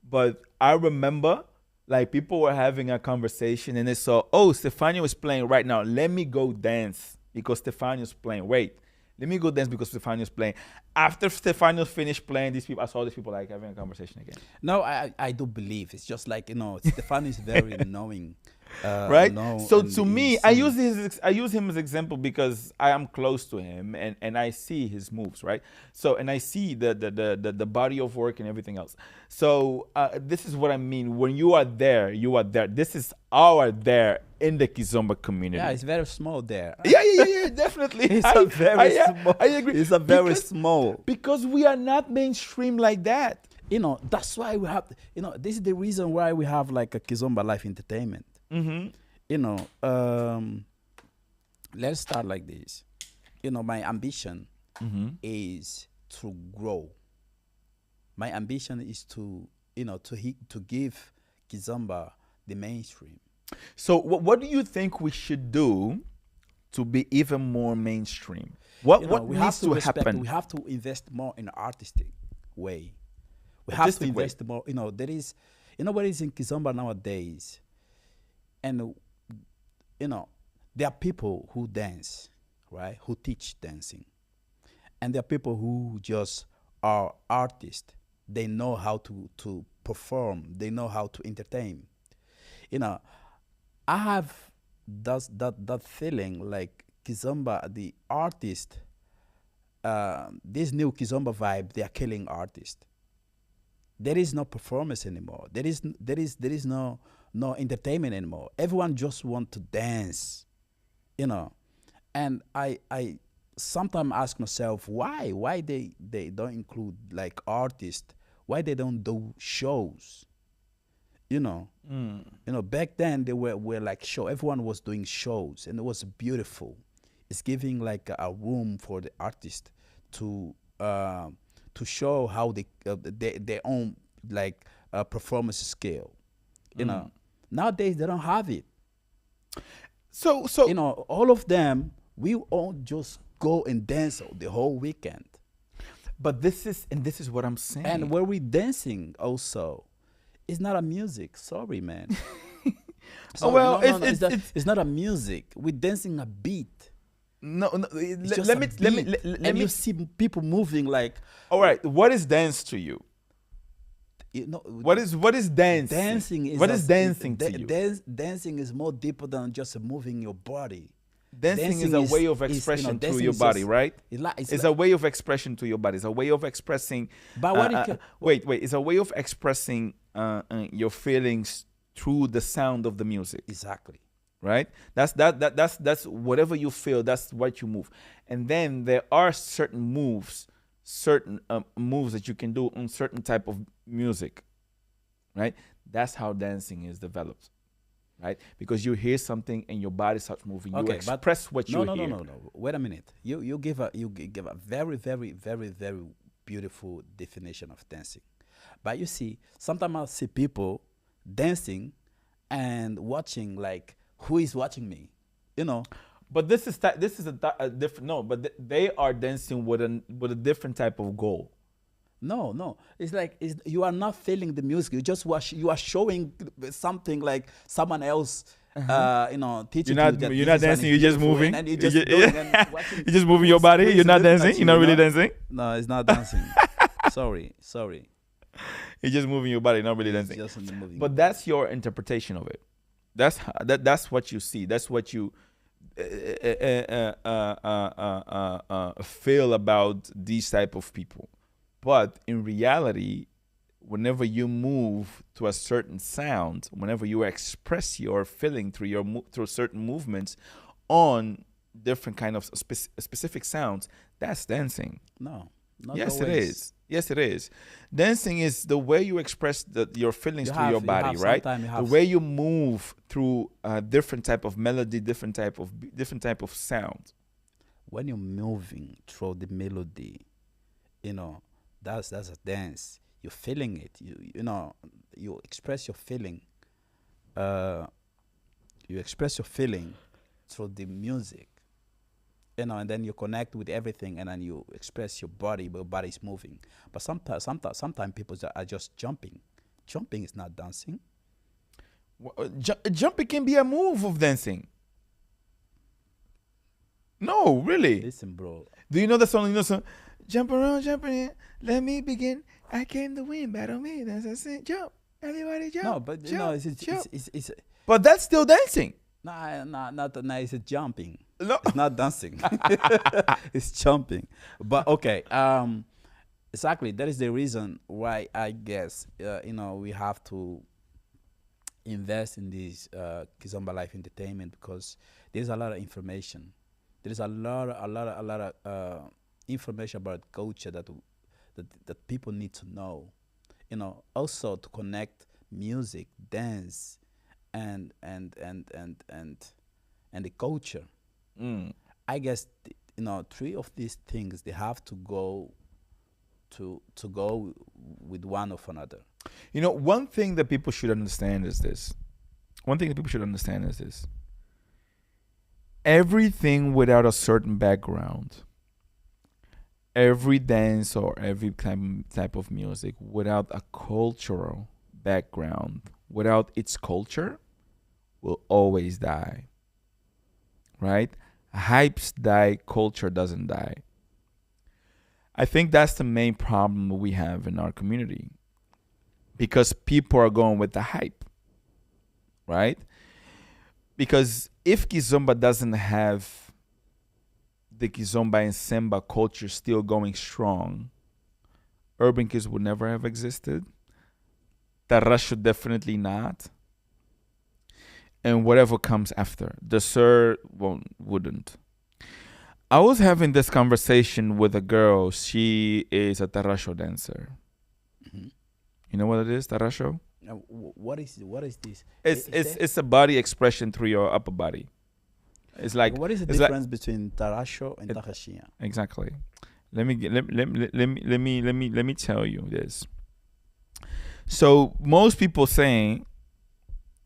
But I remember, like, people were having a conversation and they saw, oh, Stefano is playing right now. Let me go dance because Stefano is playing. Wait, let me go dance because Stefano is playing. After Stefano finished playing, I saw these people like having a conversation again. No, I do believe it's just like, Stefano is very knowing. Right? So to me, I use him as example because I am close to him and I see his moves, right? So and I see the body of work and everything else. So this is what I mean. When you are there, you are there. This is our there in the Kizomba community. Yeah, it's very small there. Yeah, definitely. It's a very small. I agree. It's a very small. Because we are not mainstream like that. That's why we have. This is the reason why we have like a Kizomba Life Entertainment. Mm-hmm. Let's start like this. My ambition is to grow. My ambition is to give Kizomba the mainstream. So what do you think we should do to be even more mainstream? What needs to happen? We have to invest more in artistic way. We have to invest more. There is, what is in Kizomba nowadays, and there are people who dance, right? Who teach dancing, and there are people who just are artists. They know how to perform. They know how to entertain. I have that feeling like Kizomba, the artist, this new Kizomba vibe, they are killing artists. There is no performance anymore. There is no entertainment anymore. Everyone just want to dance, And I sometimes ask myself why they don't include like artists, why they don't do shows. Back then they were like show. Everyone was doing shows, and it was beautiful. It's giving like a room for the artist to show how their own like performance skill. Nowadays they don't have it. So all of them, we all just go and dance the whole weekend. But this is what I'm saying. And where we dancing also, it's not a music. Sorry, man. It's not a music. We're dancing a beat. No. Let me. You see people moving like. All right. What is dance to you? What is dance? Dancing is. What is dancing to you? Dancing is more deeper than just moving your body. Dancing is a way of expression to your body, right? It's a way of expression to your body. It's a way of expressing. But wait. It's a way of expressing your feelings through the sound of the music. Exactly. Right. That's whatever you feel. That's what you move. And then there are certain moves that you can do on certain type of music. Right. That's how dancing is developed. Right? Because you hear something and your body starts moving. You express what you hear. No. Wait a minute. You give a very, very, very, very beautiful definition of dancing. But you see, sometimes I see people dancing and watching like, who is watching me? But this is a different. No, but they are dancing with a different type of goal. No. It's like you are not feeling the music. You are showing something like someone else. Teaching you. You're not dancing. You're just moving. And you're just doing and watching. You're just moving your body. You're not dancing. You're not really dancing. No, it's not dancing. Sorry. You're just moving your body, not really dancing. Just moving. But that's your interpretation of it. That's what you see. That's what you feel about these type of people. But in reality, whenever you move to a certain sound, whenever you express your feeling through through certain movements on different kind of specific sounds, that's dancing. No, not Yes, it always. is. Yes, it is. Dancing is the way you express your feelings through your You body, have right? sometimes you The have way you move through different type of melody, different type of sound. when you're moving through the melody, you know, that's a dance. You're feeling it. You express your feeling. Uh, you express your feeling through the music. And then you connect with everything, and then you express your body. But your body's moving. But sometimes people are just jumping. Jumping is not dancing. Jumping can be a move of dancing. No, really. Listen, bro. Do you know the song? You know the song? Jump around, jump in. Let me begin. I came to win. Battle me. That's a sin. Jump. Everybody jump. No, but jump, it's but that's still dancing. not it's jumping. No. It's not dancing. It's jumping. But okay, exactly. That is the reason why I guess we have to invest in this Kizomba Life Entertainment, because there's a lot of information. There is a lot of information about culture that people need to know. Also to connect music, dance, and the culture. I guess three of these things, they have to go with one of another. One thing that people should understand is this. Everything without a certain background, every dance or every type of music without a cultural background, without its culture, will always die. Right? Hypes die, culture doesn't die. I think that's the main problem we have in our community, because people are going with the hype, right? Because if Kizomba doesn't have the Kizomba and Semba culture still going strong, Urban Kids would never have existed. Tarasho definitely not. And whatever comes after, the Sir wouldn't. I was having this conversation with a girl. She is a Tarasho dancer. Mhm. You know what it is, Tarasho? What is this? It's a body expression through your upper body. It's like, what is the it's like- difference between Tarasho and Tarashia? Exactly. Let me tell you this. So most people saying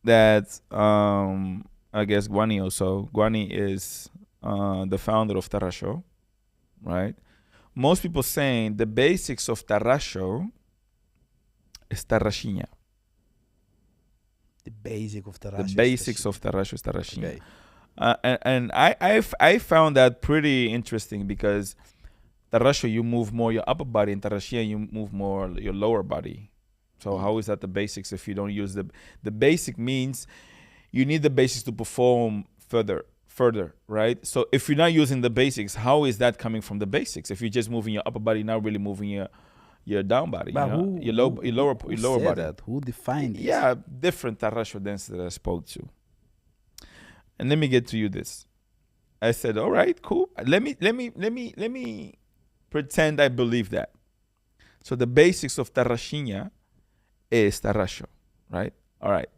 that I guess Guani also. Guani is the founder of Tarasho, right? Most people saying the basics of Tarasho is Tarashinha. The basic of Tarasho. The basics of Tarasho is Tarashinha. Okay. And I found that pretty interesting, because Tarasho, you move more your upper body, and Tarashinha, you move more your lower body. So how is that the basics if you don't use the basic? Means you need the basics to perform further, right? So if you're not using the basics, how is that coming from the basics? If you're just moving your upper body, not really moving your down body, But your lower said body. that? Who defined it? Yeah, different Tarasho dancers that I spoke to. And let me get to you this. I said, all right, cool. Let me pretend I believe that. So the basics of Tarashinha is Tarasho, right? All right.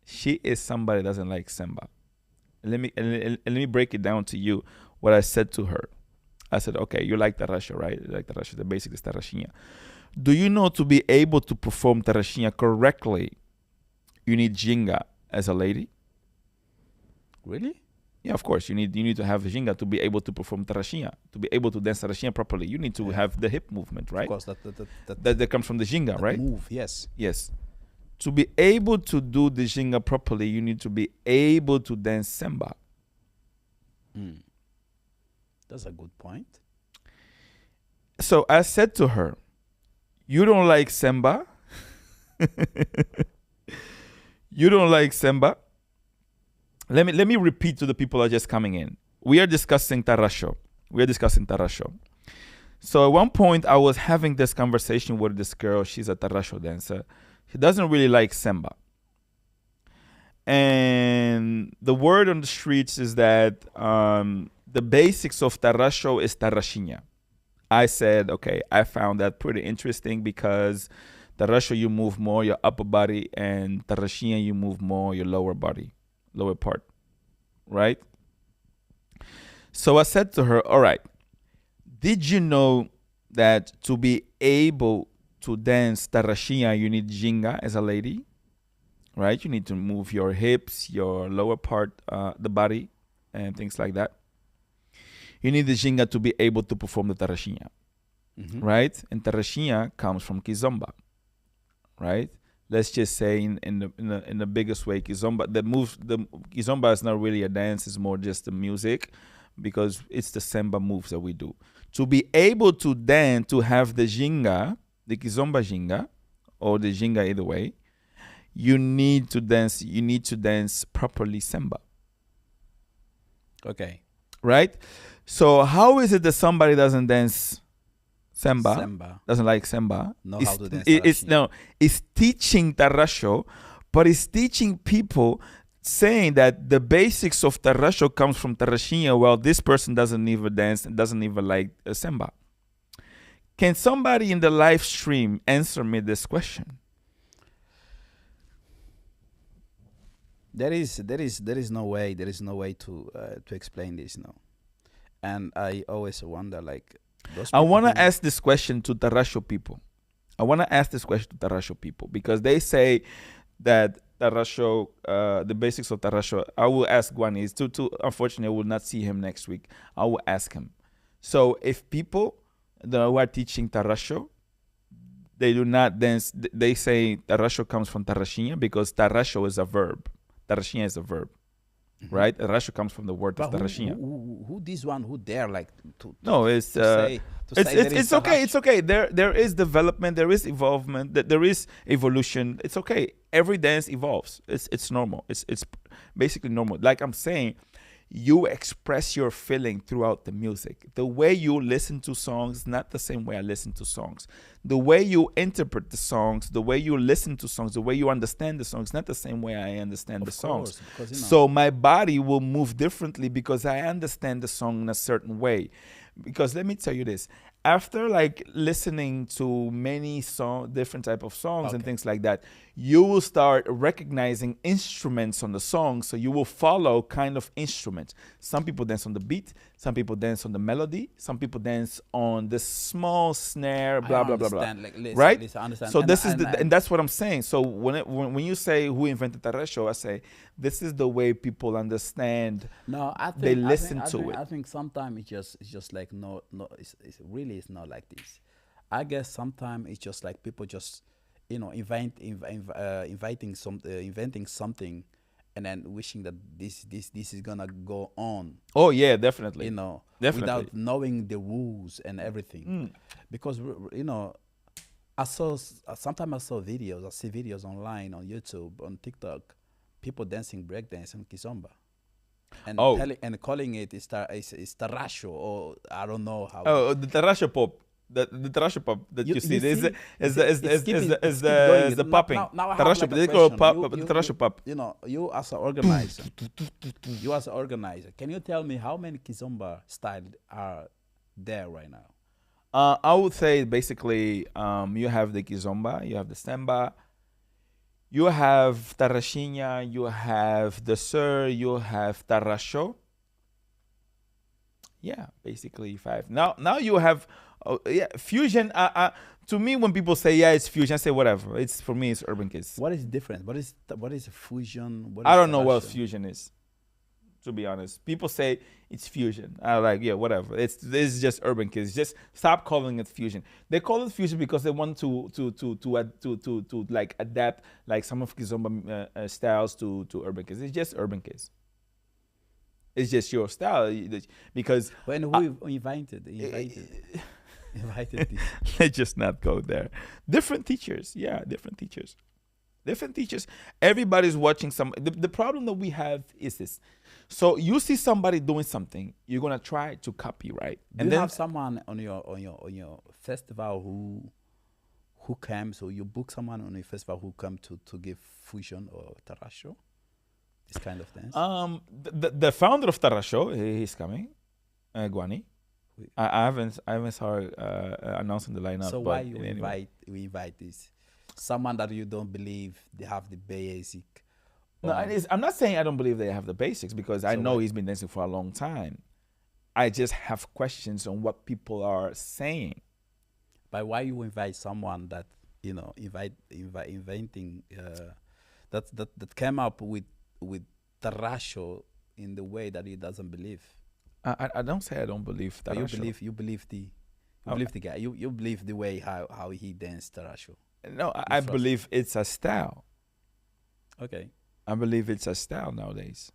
She is somebody that doesn't like Semba. Let me break it down to you what I said to her. I said, okay, you like Tarasho, right? You like Tarasho. The basic is Tarashinha. Do you know, to be able to perform Tarashinha correctly, you need Jinga as a lady? Really? Yeah, of course. You need to have Jinga to be able to perform Tarashinha, to be able to dance Tarashinha properly. You need to have the hip movement, right? Of course, That comes from the Jinga, that right? move, yes. Yes. To be able to do the Jinga properly, you need to be able to dance Semba. That's a good point. So I said to her, you don't like Semba? You don't like Semba? let me repeat to the people that are just coming in. We are discussing tarasho. So at one point, I was having this conversation with this girl. She's a tarasho dancer. She doesn't really like samba. And the word on the streets is that the basics of tarasho is tarashinha. I said, okay, I found that pretty interesting because tarasho, you move more your upper body, and tarashinha, you move more your lower body, lower part, right? So I said to her, all right, did you know that to be able to dance tarashinha, you need ginga as a lady, right? You need to move your hips, your lower part, the body, and things like that. You need the ginga to be able to perform the tarashinha, right? And tarashinha comes from kizomba, right? Let's just say in the biggest way, kizomba. The kizomba is not really a dance; it's more just the music, because it's the samba moves that we do. To be able to dance, to have the ginga, the kizomba ginga, or the ginga either way, you need to dance. You need to dance properly samba. Okay. Right? So how is it that somebody doesn't dance samba, doesn't like samba? Know how to dance it's teaching tarasho, but it's teaching people, saying that the basics of tarasho comes from tarashinha, while this person doesn't even dance and doesn't even like samba. Can somebody in the live stream answer me this question? There is no way to explain this now. And I always wonder, like, those I people want to who- ask this question to tarasho people. Because they say that tarasho, the basics of tarasho. I will ask Guani. It's too unfortunate. I will not see him next week. I will ask him. So if people that who are teaching tarasho, they do not dance. They say tarasho comes from tarashinha, because tarasho is a verb. Tarashinha is a verb. Right? Tarasho comes from the word of But tarashinha. who this one who dare like to No, it's say it's okay. It's okay. There is development. There is evolvement. There is evolution. It's okay. Every dance evolves. It's normal. It's basically normal. Like I'm saying, you express your feeling throughout the music. The way you listen to songs is not the same way I listen to songs. The way you interpret the songs, the way you listen to songs, the way you understand the songs, not the same way I understand the songs. Because, So my body will move differently because I understand the song in a certain way. Because let me tell you this, after like listening to many different type of songs and things like that, you will start recognizing instruments on the song. So you will follow kind of instruments. Some people dance on the beat. Some people dance on the melody. Some people dance on the small snare, blah, blah, blah, blah. Like, listen, Right? Listen, I understand. So And- this is and- and that's what I'm saying. So when you say who invented tarasho, I say this is the way people understand. No, I think They listen to it. I think sometimes it's just like no, it's not like this. I guess sometimes it's just like people just inventing something, and then wishing that this is gonna go on. Oh yeah, definitely. Definitely. Without knowing the rules and everything, because sometimes I see videos online on YouTube, on TikTok, people dancing breakdance and kizomba, and calling it is tarasho, or I don't know how. Oh, the tarasho pop. The tarasho pop that you see is the popping. Now I have Tarasho, like a they call it question. pop, the tarasho pop. You as an organizer, can you tell me how many kizomba styles are there right now? I would say basically, you have the kizomba, you have the samba, you have tarashinha, you have the sur, you have tarasho. Yeah, basically 5. Now you have fusion. To me, when people say it's fusion, I say whatever. It's for me, it's urban kids. What is different? What is fusion? I don't know what fusion is. To be honest, people say it's fusion. I like whatever. It's just urban kids. Just stop calling it fusion. They call it fusion because they want to like adapt like some of kizomba styles to urban kids. It's just urban kids. It's just your style because who invited this? Let's just not go there. Different teachers, different teachers. Different teachers. Everybody's watching some. The problem that we have is this. So you see somebody doing something, you're gonna try to copy, right? Do you have someone on your festival who comes, or you book someone on your festival who come to give fusion or tarasho, this kind of dance? The founder of Tarasho, he's coming, Guani. We- I haven't saw announcing the lineup. So but why you anyway. invite this someone that you don't believe they have the basic? No, I'm not saying I don't believe they have the basics, because I So know what- he's been dancing for a long time. I just have questions on what people are saying. But why you invite someone that inventing that came up with tarasho in the way that he doesn't believe? I don't say I don't believe But Tarasho. you believe the Oh, guy. You believe the way how he danced tarasho. No, You I trust. believe it's a style. Okay. I believe it's a style nowadays.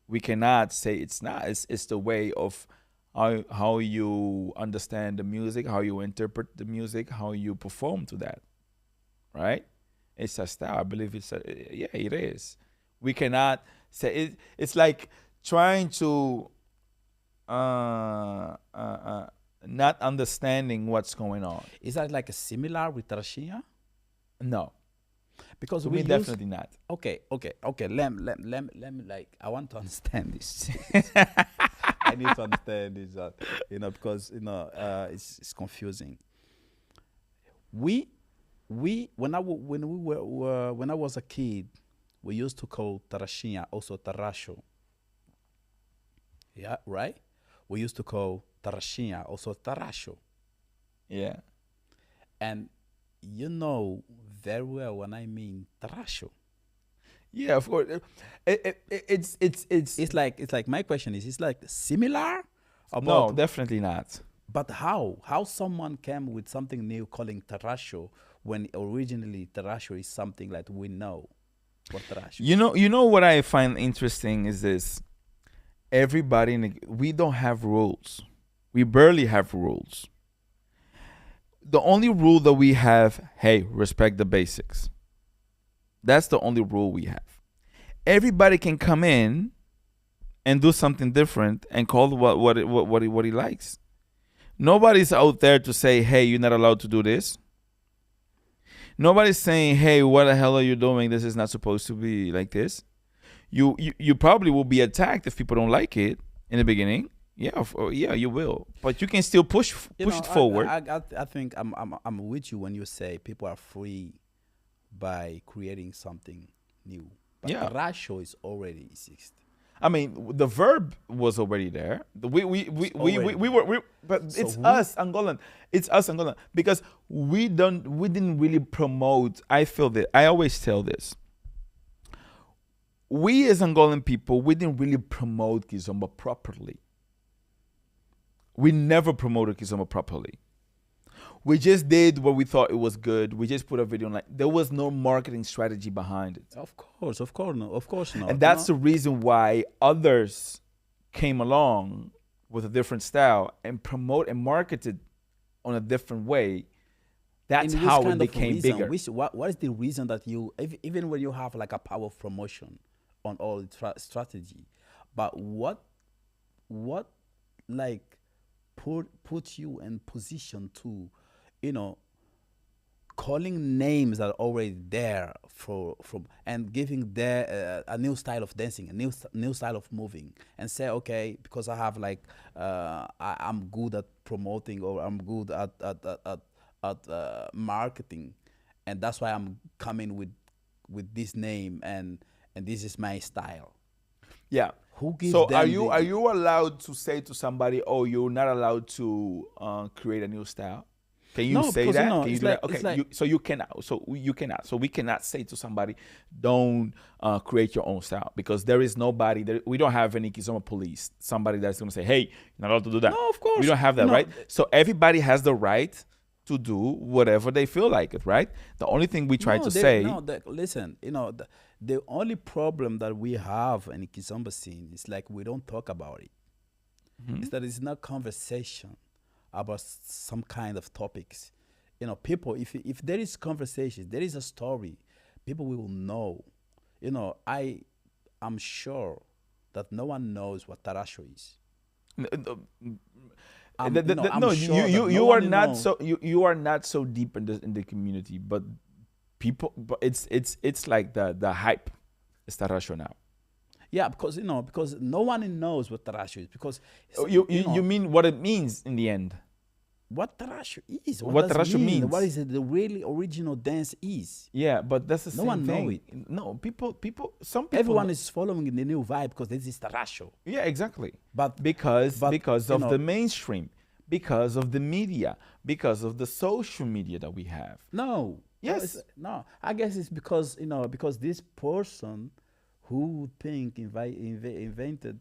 We cannot say it's not. It's the way of how you understand the music, how you interpret the music, how you perform to that. Right? It's a style. I believe it's a, yeah, it is. We cannot say it. It's like trying to not understanding what's going on. Is that like a similar with tarashinha? No, Because to we me, use definitely not. okay. Let me like I want to understand this. I need to understand this, because it's confusing. We when I was a kid, we used to call tarashinha also tarasho. Yeah, right. We used to call tarashinha also tarasho, Yeah. and you know very well when I mean tarasho. Yeah, of course. It's It's like my question is, it's like similar no, about, definitely not. but how someone came with something new calling tarasho when originally tarasho is something like we know what tarasho. You know what I find interesting is this. Everybody, we don't have rules. We barely have rules. The only rule that we have, hey, respect the basics. That's the only rule we have. Everybody can come in and do something different and call what he likes. Nobody's out there to say, hey, you're not allowed to do this. Nobody's saying, hey, what the hell are you doing? This is not supposed to be like this. You probably will be attacked if people don't like it in the beginning. Yeah, yeah, you will. But you can still push it forward. I think I'm with you when you say people are free by creating something new. But Yeah. tarasho is already exist. I mean, the verb was already there. But So it's who- us, Angolan. It's us, Angolan, because we didn't really promote. I feel that I always tell this. We as Angolan people, we didn't really promote Kizomba properly. We never promoted Kizomba properly. We just did what we thought it was good. We just put a video on. Like, there was no marketing strategy behind it. Of course not. And that's the reason why others came along with a different style and promote and marketed on a different way. That's In which how kind it of became reason? bigger. What is the reason that you, even when you have like a power of promotion on all strategy, but what like put you in position to, calling names that are already there from and giving their a new style of dancing, a new style of moving, and say, okay, because I have like I'm good at promoting, or I'm good at marketing, and that's why I'm coming with this name, and this is my style. Yeah. Who gives So them are you allowed to say to somebody, "Oh, you're not allowed to create a new style"? Can you No, say because, that? Can you it's do like- that? Okay. it's like- So you cannot. So you cannot. So we cannot say to somebody, "Don't create your own style," because there is nobody. We don't have any Kizoma police. Somebody that's going to say, "Hey, you're not allowed to do that." No, of course. We don't have that, No. right? So everybody has the right to do whatever they feel like it, right? The only thing we try to say, Listen, the only problem that we have in the Kizomba scene is like we don't talk about it. Is that it's not conversation about some kind of topics. People, if there is conversation, there is a story, people will know. You know, I'm sure that no one knows what tarasho is. N- n- I'm no, sure that no you are one not know. so you are not so deep in the community, but people, but it's like the hype is Tarasho now. Yeah, because because no one knows what tarasho is. Because Oh, you you know mean what it means in the end? what tarasho is. What What does it Tarasho mean? What means? is it? The really original dance is. Yeah, but that's the No same one know thing. it. No, some people. Everyone is following the new vibe because this is tarasho. Yeah, exactly. But Because you of the know, mainstream, because of the media, because of the social media that we have. no, Yes. no. I guess it's because because this person who think invented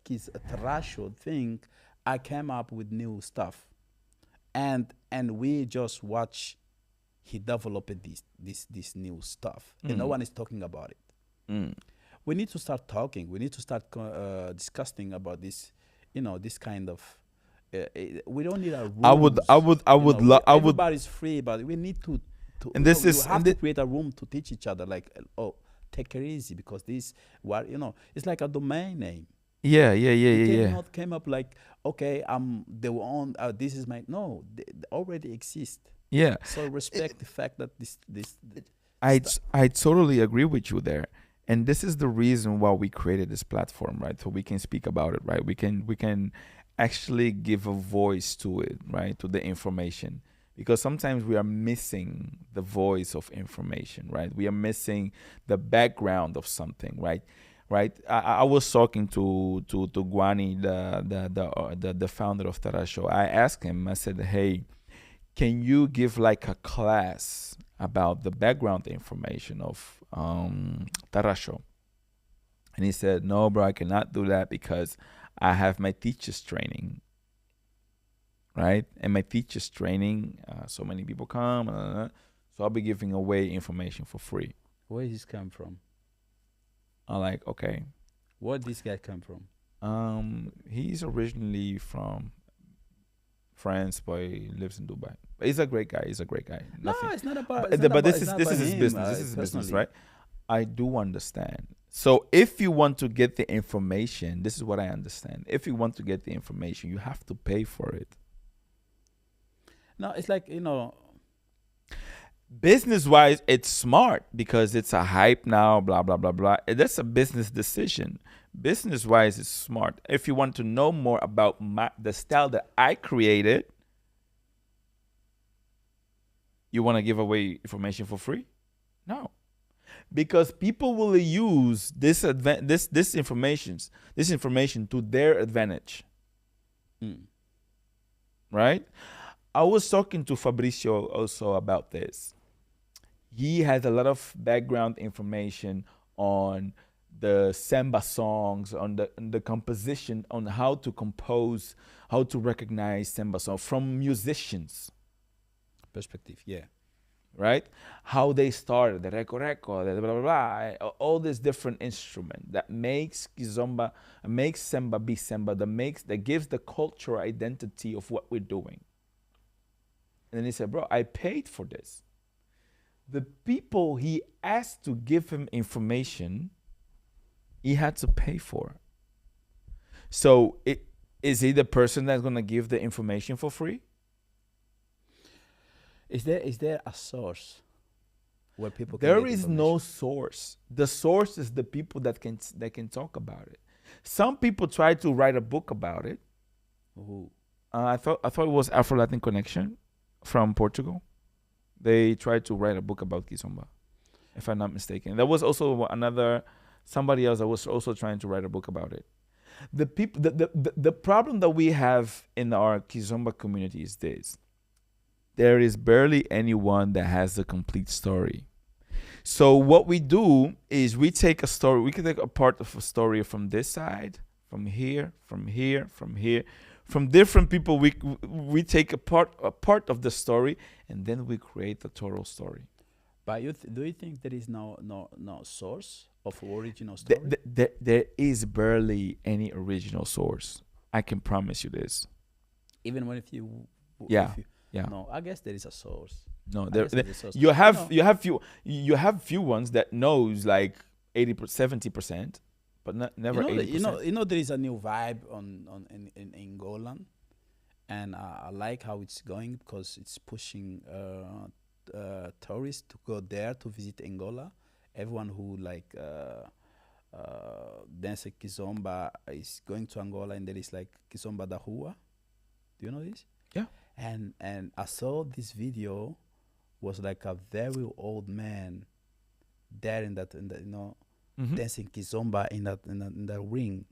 his tarasho thing, I came up with new stuff, and we just watch he developed this new stuff, and no Mm. one is talking about it. Mm. We need to start talking. We need to start discussing about this, this kind of. We don't need a rules. Everybody's free, but we need to And this you is, have to create a room to teach each other. Like, oh, take it easy because this, what it's like a domain name. yeah, You yeah. cannot came up like, okay, they want this is my no, they already exist. Yeah. So respect the fact that this I totally agree with you there. And this is the reason why we created this platform, right? So we can speak about it, right? We can actually give a voice to it, right? To the information. Because sometimes we are missing the voice of information, right? We are missing the background of something, right? Right. I was talking to Guani, the founder of Tarasho. I asked him. I said, "Hey, can you give like a class about the background information of Tarasho?" And he said, "No, bro, I cannot do that because I have my teacher's training, right? And my teacher's training, so many people come, so I'll be giving away information for free." where does this come from? I'm like, okay. Where did this guy come from? He's originally from France, but he lives in Dubai. But he's a great guy. He's a great guy. No, Nothing. it's not about. But It's not this about is his him, business. This is his business, personally. right? I do understand. So if you want to get the information, this is what I understand. If you want to get the information, you have to pay for it. No, it's like Business wise, it's smart because it's a hype now, blah, blah, blah, blah. That's a business decision. Business wise, it's smart. If you want to know more about the style that I created, you want to give away information for free? No. Because people will use this information to their advantage. Right? I was talking to Fabricio also about this. He has a lot of background information on the samba songs, on the composition, on how to compose, how to recognize samba songs from musicians, perspective. Yeah. right? How they started, the reco, the blah, blah, blah, all these different instruments that makes kizomba, makes samba be samba, that gives the cultural identity of what we're doing. And then he said, bro, I paid for this. The people he asked to give him information, he had to pay for. So is he the person that's going to give the information for free? Is there a source where people can There get is no information? source. The source is the people that can talk about it. Some people try to write a book about it. Who? I thought it was Afro Latin Connection from Portugal. They tried to write a book about Kizomba, if I'm not mistaken. There was also somebody else that was also trying to write a book about it. The problem that we have in our Kizomba community is this: there is barely anyone that has the complete story. So what we do is we take a story. We can take a part of a story from this side, from here, from here, from here, from different people. We take a part of the story, and then we create the total story. But do you think there is no source of original story? There is barely any original source. I can promise you this. Even when if you Yeah. if you, Yeah. no, I guess there is a source. No, I there, guess there it's the source. you You have know, few ones that knows like 70%, but not you never know, eighty you know, percent. you know, there is a new vibe on in Angola, and I like how it's going because it's pushing tourists to go there to visit Angola. Everyone who like dance kizomba is going to Angola, and there is like kizomba da rua. Do you know this? Yeah. And I saw this video was like a very old man there in that Mm-hmm. dancing kizomba in that ring.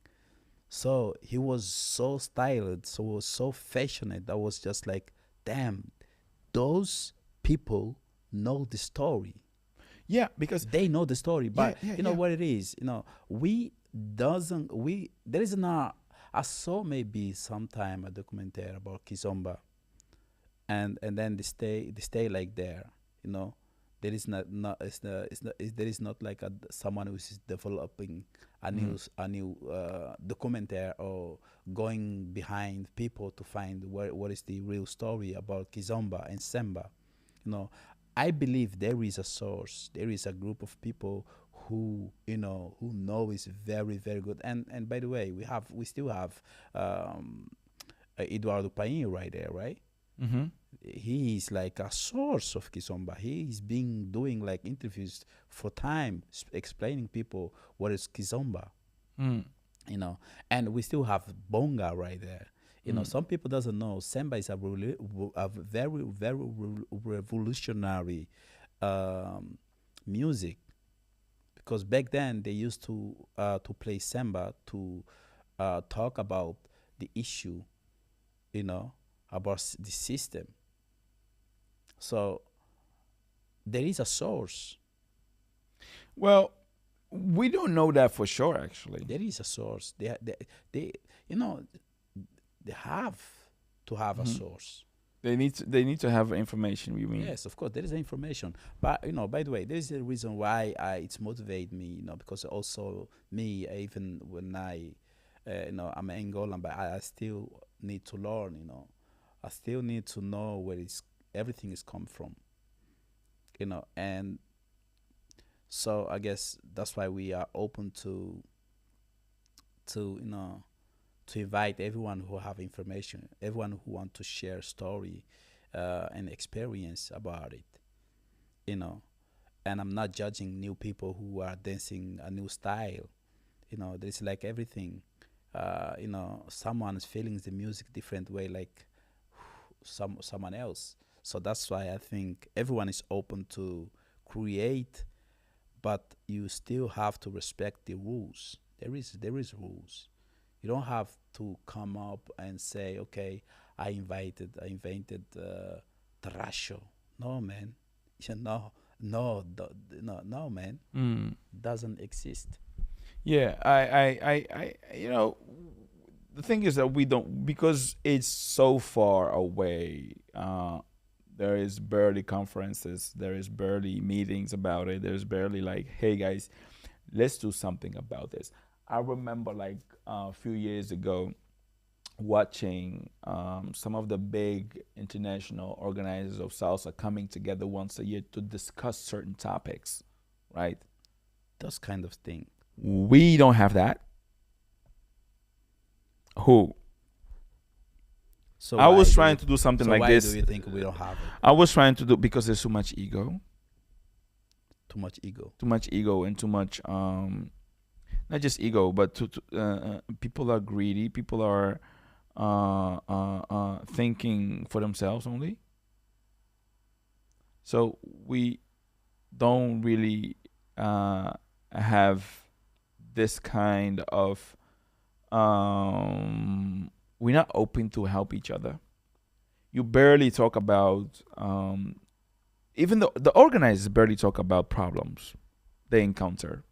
So he was so styled, so was so fashionate. I was just like, damn, those people know the story. Yeah, because They know the story, yeah, but yeah, you know yeah. what it is. We doesn't we there is not. I saw maybe sometime a documentary about kizomba, and then they stay like there. You know, there is not there is not like someone who is developing Mm-hmm. a new documentary or going behind people to find what is the real story about kizomba and semba. You know, I believe there is a source, there is a group of people who know is very very good. And by the way, we still have Eduardo Pain right there, right? Mm-hmm. He is like a source of kizomba. He's been doing like interviews for time, explaining people what is kizomba. Mm. you know and we still have bonga right there. Mm. Some people doesn't know samba is a very very revolutionary um, music, because back then they used to play samba to talk about the issue, you know about the system. So there is a source. Well, we don't know that for sure, actually. There is a source. They you know they have to have a Hmm. source. They need to have information. You mean? Yes, of course, there is information. But by the way, there is a reason why it's motivate me. Because also me, even when I'm Angolan, but I still need to learn. I still need to know where everything is come from. And so I guess that's why we are open to to invite everyone who have information, everyone who want to share story and experience about it. You know, and I'm not judging new people who are dancing a new style. There's like everything. Someone's feeling the music different way, like someone else. So that's why I think everyone is open to create, but you still have to respect the rules. There is rules. You don't have to come up and say, okay, I invented Trasho. No, man. No, no, no, man. Mm. Doesn't exist. Yeah, the thing is that we don't, because it's so far away. There is barely conferences. There is barely meetings about it. There's barely like, hey guys, let's do something about this. I remember like a few years ago watching some of the big international organizers of salsa coming together once a year to discuss certain topics, right? Those kind of thing. We don't have that. Who? So I why was do trying you? to do something So like why do this. you think we don't have it? I was trying to do, because there's too much ego, Too much ego. and too much not just ego, but people are greedy. People are thinking for themselves only. So we don't really have this kind of we're not open to help each other. You barely talk about even the organizers barely talk about problems they encounter.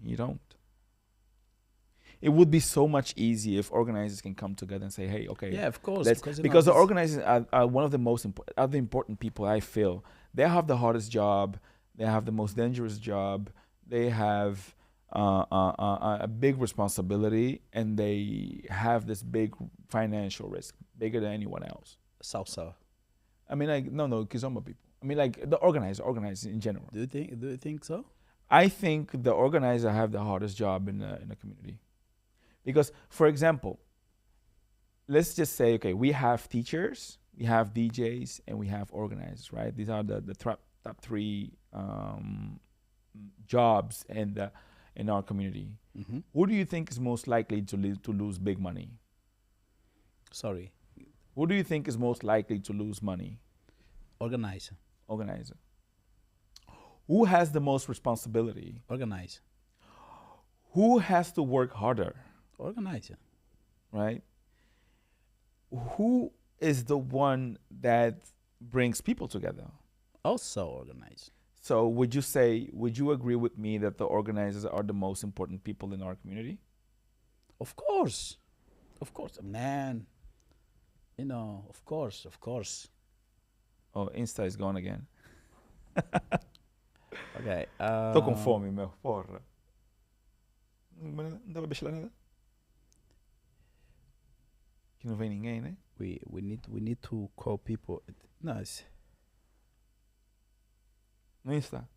You don't. It would be so much easier if organizers can come together and say, "Hey, okay, Yeah, of course, let's," because because the this. organizers are one of the most are the important people. I feel they have the hardest job, they have the most dangerous job, they have a big responsibility, and they have this big financial risk, bigger than anyone else. Salsa. I mean, like, no, Kizomba people. I mean, like the organizer in general. Do you think so? I think the organizer have the hardest job in the community because, for example, let's just say, okay, we have teachers, we have DJs, and we have organizers, right? These are the top three jobs in our community. Mm-hmm. Who do you think is most likely to lose big money? Sorry, Who do you think is most likely to lose money? organizer, Organizer. Who has the most responsibility? organizer, Who has to work harder, organizer. right? Who is the one that brings people together? Also organizer. So would you agree with me that the organizers are the most important people in our community? Of course, man. Of course. Oh, Insta is gone again. Okay. Tô com fome, meu. Porra. Não dá pra beijar nada? Que não vem ninguém, né? We need to call people. No, it's, No Insta.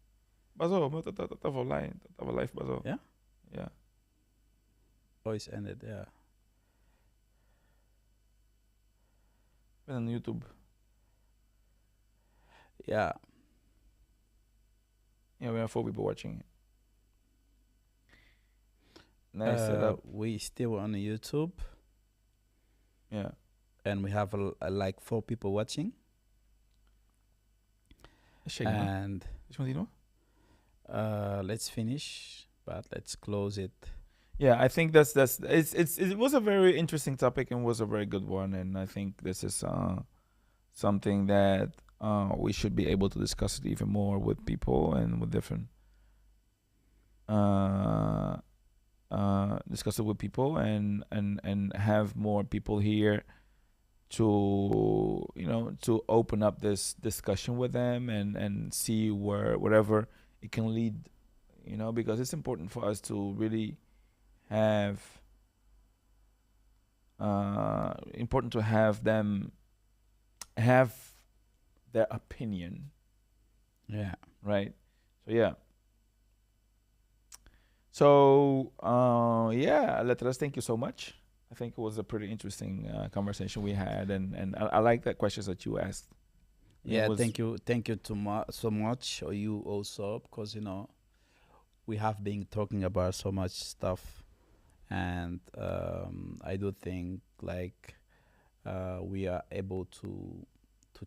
Basou, meu tava online. Tava live, basou. Yeah? Yeah. voice ended. Yeah. Ben on YouTube. Yeah. Yeah, we have 4 people watching it. Nice setup. We still on YouTube, Yeah. and we have like 4 people watching. Chega, não? And Deixa eu continuar. let's finish, but let's close it. Yeah, I think it was a very interesting topic and was a very good one, and I think this is something that we should be able to discuss it even more with people and with different discuss it with people and have more people here to to open up this discussion with them and see wherever it can lead, because it's important for us to really have important to have them have their opinion, Yeah. right? So yeah. So yeah, Letras, thank you so much. I think it was a pretty interesting conversation we had, and I like the questions that you asked. Yeah, was- thank you so much, or you also, because we have been talking about so much stuff, and I do think like we are able to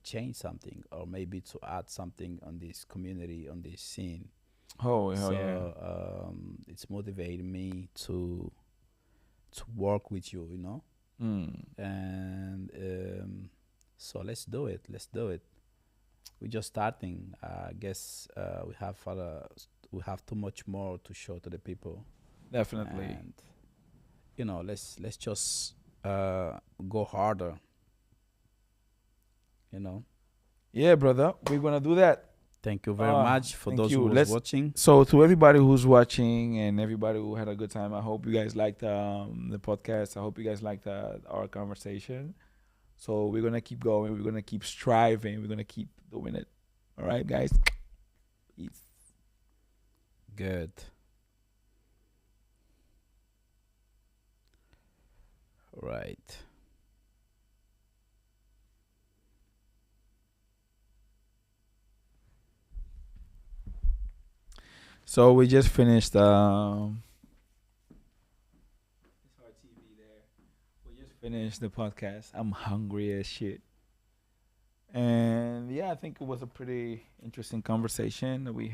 change something, or maybe to add something on this community, on this scene. Oh, hell So yeah. it's motivating me to work with you, and so let's do it. We're just starting. I guess we have too much more to show to the people, Definitely. and let's just go harder. Yeah, brother. We're gonna do that. Thank you very Ah, much for thank those you. who was Let's- watching. So to everybody who's watching and everybody who had a good time, I hope you guys liked the podcast. I hope you guys liked our conversation. So we're gonna keep going. We're gonna keep striving. We're gonna keep doing it. All right, guys. Peace. Good. Right. So we just finished. It's our TV there. We just finished the podcast. I'm hungry as shit. And yeah, I think it was a pretty interesting conversation that we